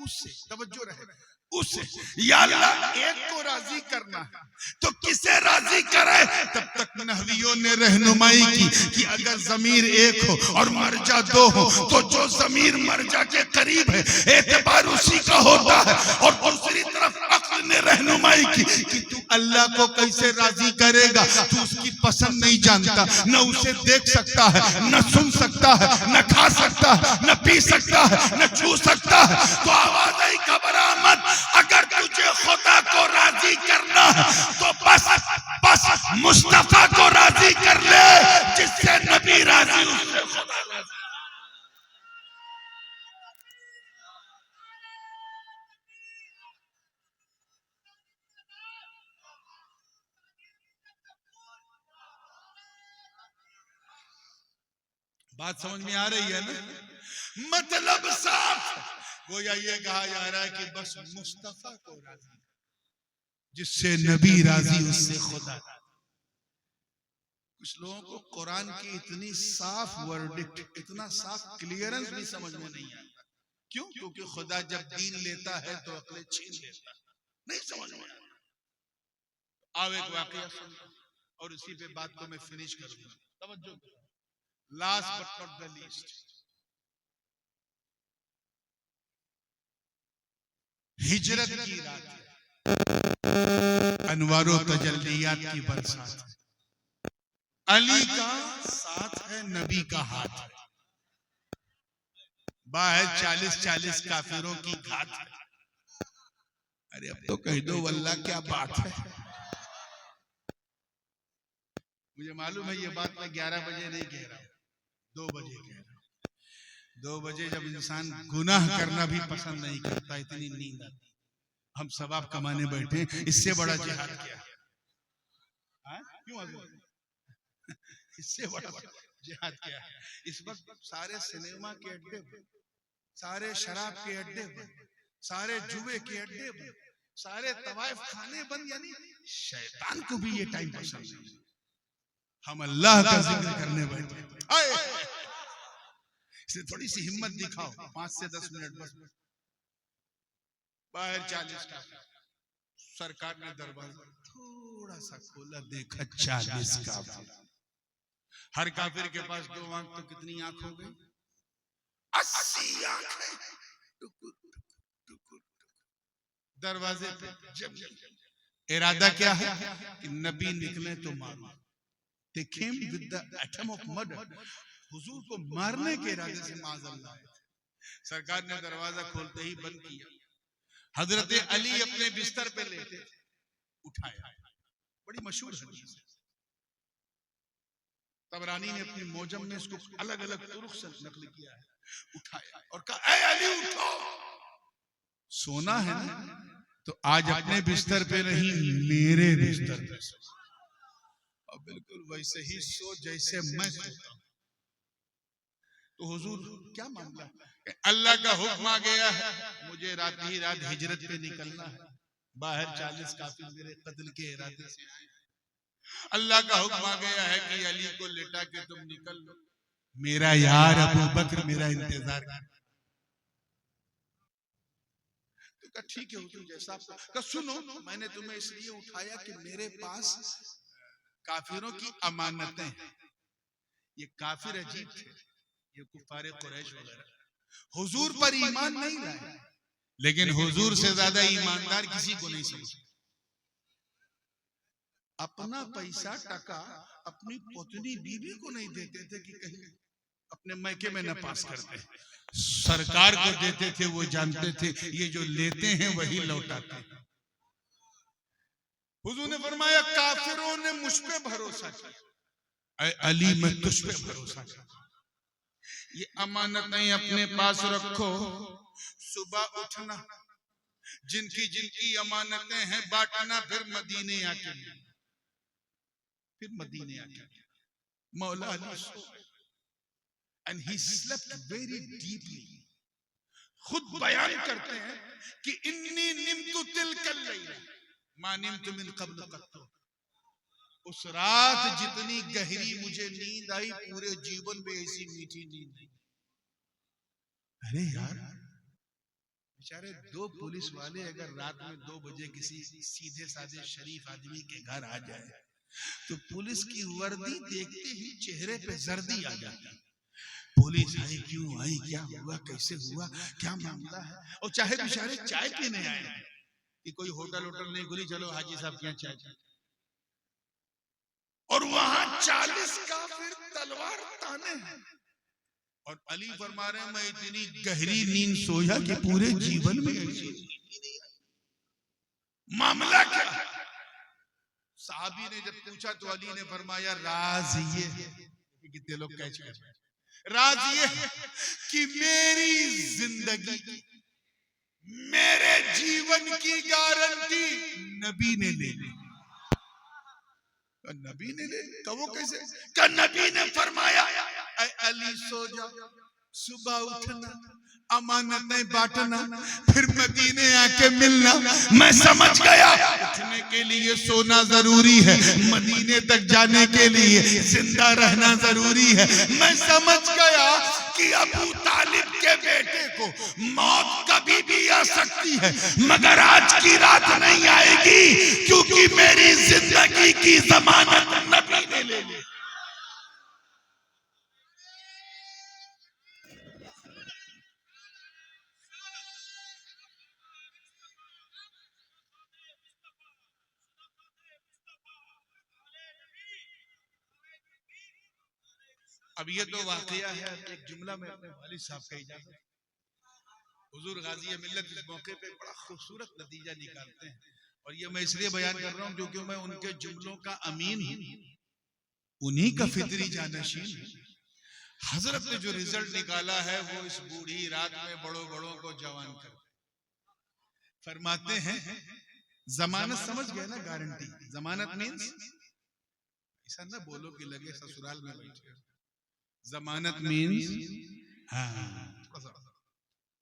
उससे तवज्जो रहे, उससे। या अल्लाह एक को राजी करना है तो किसे राजी करे? तब तक नहवियों ने रहनुमाई की कि अगर जमीर एक हो और मरजा दो हो तो जो जमीर मरजा के करीब है एतबार उसी का होता है, और दूसरी तरफ अक्ल ने रहनुमाई की कि तू अल्लाह को कैसे राजी करेगा, तू उसकी पसंद नहीं जानता, न उसे देख सकता है, न सुन सकता है, न खा सकता है, न पी सकता है, न छू सकता है। तो आवाज आई घबरा मत, अगर तुझे खुदा को राजी करना है तो बस मुस्तफा को राजी कर ले, जिससे नबी राजी उससे खुदा राजी। बात समझ में आ रही है ना? मतलब साफ, गोया ये कहा जा रहा है कि बस मुस्तफा को राजी, जिससे नबी राजी उससे खुदा। कुछ लोगों को कुरान की इतनी साफ वर्डिक्ट, इतना साफ क्लियरेंस भी समझ में नहीं आता। क्यों? क्योंकि खुदा जब दीन लेता है तो अक्लें छीन लेता है, नहीं समझ में आता। आओ एक वाकया सुनते और उसी पे बात को मैं फिनिश करूंगा। तवज्जो, last but not the least, हिजरत की रात, अनवारो तजल्लियात की बरसात, अली का साथ है, नबी का हाथ है, बाहर 40-40 काफिरों की घात है। अरे अब तो कह दो वल्लाह क्या बात है। मुझे मालूम है ये बात मैं 11 बजे नहीं कह रहा हूं, 2 बजे कह रहा हूं। 2 बजे जब इंसान गुनाह करना भी पसंद नहीं करता, इतनी नींद आती, हम सवाब कमाने बैठे, इससे बड़ा जिहाद क्या है? क्यों? इससे बड़ा जिहाद क्या है? इस वक्त सारे सिनेमा के अड्डे बंद, सारे शराब के अड्डे बंद, सारे जुए के अड्डे बंद, सारे तवाइफ खाने बंद, यानी शैतान को भी ये टाइम पसंद नहीं। हम अल्लाह का जिक्र करने बैठे, इसे थोड़ी सी हिम्मत दिखाओ, 5 से 10 मिनट बस। बाहर 40 का, सरकार ने दरवाजा थोड़ा सा खोला, देखा 40 काफिर। हर काफिर के पास 2 आंख, तो कितनी आंख हो गई? 80 आंखें। दरवाजे पे जब इरादा क्या है कि नबी निकले तो मारो। They came with the atom of murder, हुजूर को मारने के इरादे से माज़अल्लाह। सरकार ने दरवाजा खोलते ही बंद किया। हजरत अली अपने बिस्तर पे लेटे थे, उठाया। बड़ी मशहूर हदीस है, तबरानी ने अपनी मोजम में इसको अलग अलग तुरुक से नकल किया है। उठाया और कहा, ऐ अली उठो, सोना है ना तो आज अपने बिस्तर पे नहीं, मेरे बिस्तर पे सो, और बिल्कुल वैसे ही सो जैसे मैं सोता हूं। तो हुजूर क्या मामला? अल्लाह का हुक्म आ गया है, मुझे रात ही रात हिजरत पे निकलना है, बाहर 40 काफिर मेरे कत्ल के इरादे से आए। अल्लाह का हुक्म आ गया है कि अली को लेटा के तुम निकल लो, मेरा यार अबू बकर मेरा इंतजार कर। तो कहा ठीक है हुजूर, जैसा आपका। कहा सुनो, मैंने तुम्हें इसलिए उठाया कि मेरे पास काफिरों की अमानतें हैं। ये काफिर अजीब थे, ये कुफारे कुरैश वगैरह हुजूर पर ईमान नहीं लाए, लेकिन हुजूर से ज्यादा ईमानदार किसी को नहीं समझते। अपना पैसा टका अपनी पत्नी बीवी को नहीं देते थे कि कहीं अपने मैके में न पास करते, सरकार को देते थे। वो जानते थे ये जो लेते हैं वही लौटाते हैं। हुजूर ने फरमाया, काफिरों ने मुझ पे भरोसा किया, अली मैं तुझ पे भरोसा करता हूं, ये अमानतें अपने पास रखो, सुबह उठना, जिनकी जिनकी अमानतें हैं बांटना, फिर मदीने आके मौला अली सो गए। And he slept very deeply. खुद बयान करते हैं कि इन्नी निम्तु तिलकल लैला मा निम्तु मिन क़ब्ल क़त्तु, उस रात जितनी गहरी मुझे नींद आई, पूरे जीवन में ऐसी मीठी नींद नहीं। अरे यार, बेचारे दो पुलिस वाले अगर रात में 2 बजे किसी सीधे साधे शरीफ आदमी के घर आ जाए तो पुलिस की वर्दी देखते ही चेहरे पे जर्दी आ जाती। पुलिस आई, क्यों आई, क्या हुआ, कैसे हुआ, क्या मामला है? और चाहे बेचारे चाय पीने आए कि कोई होटल नहीं खुली, चलो हाजी साहब के यहाँ चाय पी, और वहां 40 काफिर तलवार ताने हैं, और अली फरमा रहे हैं मैं इतनी गहरी नींद सोया कि पूरे जीवन में ऐसी मामला क्या? साहबी ने जब पूछा तो अली ने फरमाया, राज ये कितने लोग कैच कर, राज ये कि मेरी जिंदगी, मेरे जीवन की गारंटी नबी ने ले ली। नबी ने ले ली? वो कैसे? का नबी ने फरमाया, अली सो जा, सुबह उठना, अमानतें बांटना, फिर मदीने आके मिलना। मैं समझ गया उठने के लिए सोना जरूरी है, मदीने तक जाने के लिए जिंदा रहना जरूरी है। मैं समझ गया कि अबू तालिब के बेटे को मौत कभी भी आ सकती है, मगर आज की रात नहीं आएगी, क्योंकि मेरी जिंदगी की जमानत नबी ने ले ली। अब ये तो वाकया है, एक जुमला में अपने वालिद साहब का इजाजत, हुजूर गाजी मिल्लत इस मौके पे बड़ा खूबसूरत नतीजा निकालते हैं, और ये मैं इसलिए बयान कर रहा हूं क्योंकि मैं उनके जुमलों का अमीन हूं, उन्हीं का फितरी जानशीन। हजरत ने जो रिजल्ट निकाला है वो इस बूढ़ी रात में बड़ों बड़ों को जवान कर फरमाते हैं। जमानत समझ गए ना, गारंटी। जमानत मीन्स ऐसा ना बोलो कि लगे ससुराल में बैठे। जमानत मीन्स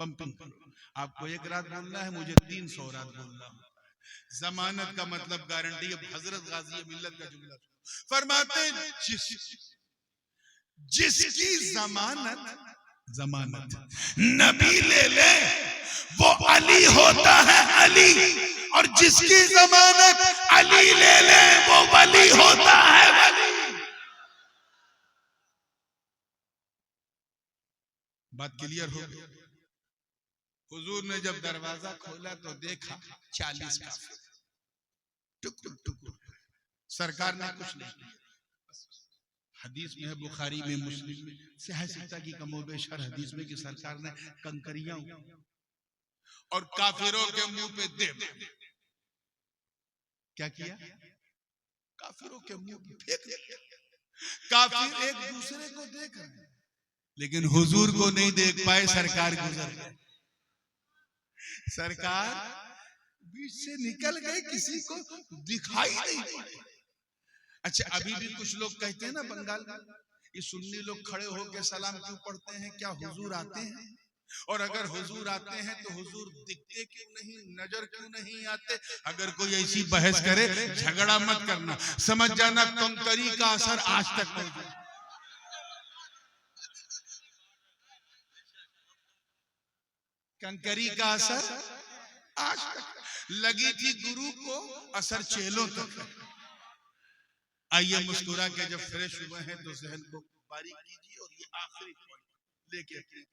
पंपिंग। आपको एक रात बोलना है, मुझे 300 रात बोलना है। जमानत का मतलब गारंटी। अब हजरत गाजी मिल्लत का जुमला फरमाते, जिसकी जमानत नबी ले ले वो अली होता है अली, और जिसकी जमानत अली ले ले वो वली होता है वली। बात क्लियर हो गई? हुजूर ने जब दरवाजा खोला तो देखा 40 काफिर टुकुर टुकुर। सरकार ने कुछ नहीं किया, हदीस में है, बुखारी में, मुस्लिम में, सिता की कमोबेश हर हदीस में कि सरकार ने कंकरियां और काफिरों के मुंह पे दे क्या किया, काफिरों के मुंह पे फेंक दिया। काफिर एक दूसरे को देख रहे लेकिन हुजूर को नहीं देख पाए, सरकार गुजर गए, सरकार बीच से निकल गए, किसी को दिखाई नहीं पड़े। अच्छा, अभी भी कुछ लोग कहते हैं ना बंगाल में, ये सुन्नी लोग खड़े होकर सलाम क्यों पढ़ते हैं, क्या हुजूर आते हैं? और अगर हुजूर आते हैं तो हुजूर दिखते क्यों नहीं, नजर क्यों नहीं आते? अगर कोई ऐसी बहस करे, झगड़ा मत करना, समझ जाना कंकरी का असर आज तक नहीं। कंकरी का असर आज तक लगी थी गुरु को, असर चेलों तक है। आइए मुस्कुरा के जब फ्रेश हुए हैं तो जहन को बारीक कीजिए और ये आखिरी पॉइंट लेके अपने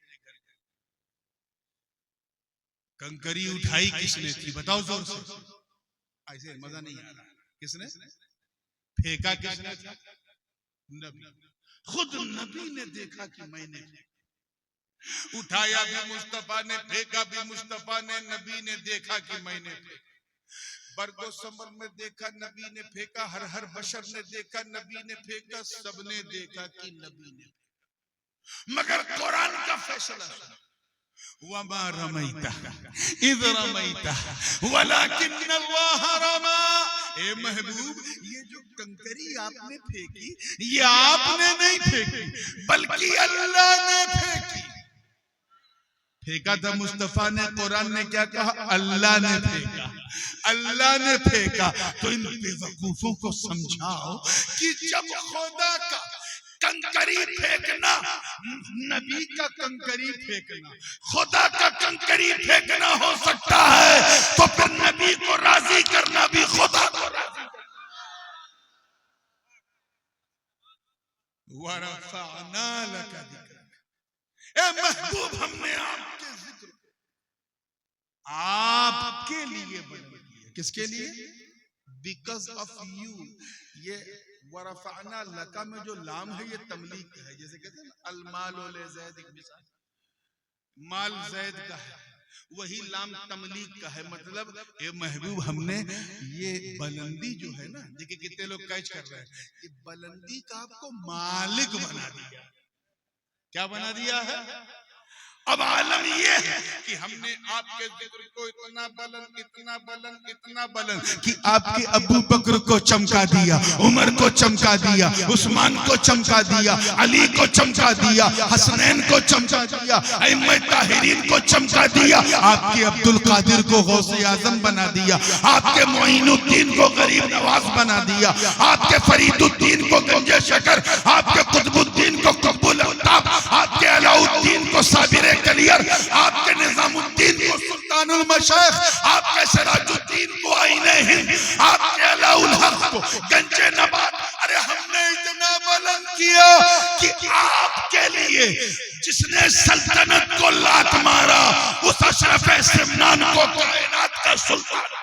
कंकरी उठाई किसने थी, बताओ जोर से, ऐसे मजा नहीं आ रहा। किसने फेंका, किसने था? नबी, खुद नबी ने देखा कि मैंने उठाया भी मुस्तफा ने, फेंका भी मुस्तफा ने, नबी ने देखा कि मैंने बरगो समर में देखा नबी ने फेंका, हर हर बशर ने देखा नबी ने फेंका, सबने देखा कि नबी ने, मगर कुरान का फैसला वमा रमैता इज़ रमैता वलाकिन्नल्लाह रमा। ए महबूब, ये जो कंकरी आपने फेंकी, ये आपने नहीं फेंकी बल्कि अल्लाह ने फेंकी। फेंका था मुस्तफा ने, कुरान ने क्या कहा? अल्लाह ने फेंका, अल्लाह ने फेंका। तो इन बेवकूफों को समझाओ कि जब खुदा का कंकरी फेंकना, नबी का कंकरी फेंकना, खुदा का कंकरी फेंकना हो सकता है, तो फिर नबी को राजी करना भी खुदा को राजी करना। वरफ़अना लका ज़िक्रक, ए महबूब, हमने आपके जिक्र आपके लिए बदल किया। किसके लिए? Because of you. ये वरफ़अना लका में जो लाम है ये तमलीक है, जैसे कहते हैं अलमाल ले ज़ैद, एक मिसाल, माल ज़ैद का है, वही लाम तमलीक का है। मतलब ए महबूब, हमने ये बुलंदी जो है ना, देखिए कितने लोग कैच कर रहे हैं, ये बुलंदी का आपको मालिक बना दिया। क्या बना दिया है? अब आलम ये है कि हमने आपके जिक्र को इतना बुलंद, इतना बुलंद, इतना बुलंद कि आपके अबू बकर को चमका दिया, उमर को चमका दिया, उस्मान को चमका दिया, अली को चमका दिया, हसनैन को चमका दिया, अइम्मा ताहिरीन को चमका दिया, आपके अब्दुल कादिर को गौसे आजम बना दिया, आपके मोइनुद्दीन को गरीब नवाज बना दिया, आपके फरीदुद्दीन को गंजे शकर, आपके कुतुबुद्दीन को कुतुबुल अफ्ताब, आपके अलाउद्दीन को साबिर कलियर, आपके निजामुद्दीन को सुल्तानुल मशाइख, आपके सिराजुद्दीन को आईने हिंद, आपके अलाउल हक को गंजे नबात। अरे हमने इतना बुलंद किया कि आपके लिए जिसने सल्तनत को लात मारा, उस अशरफ सिमनान को कायनात का सुल्तान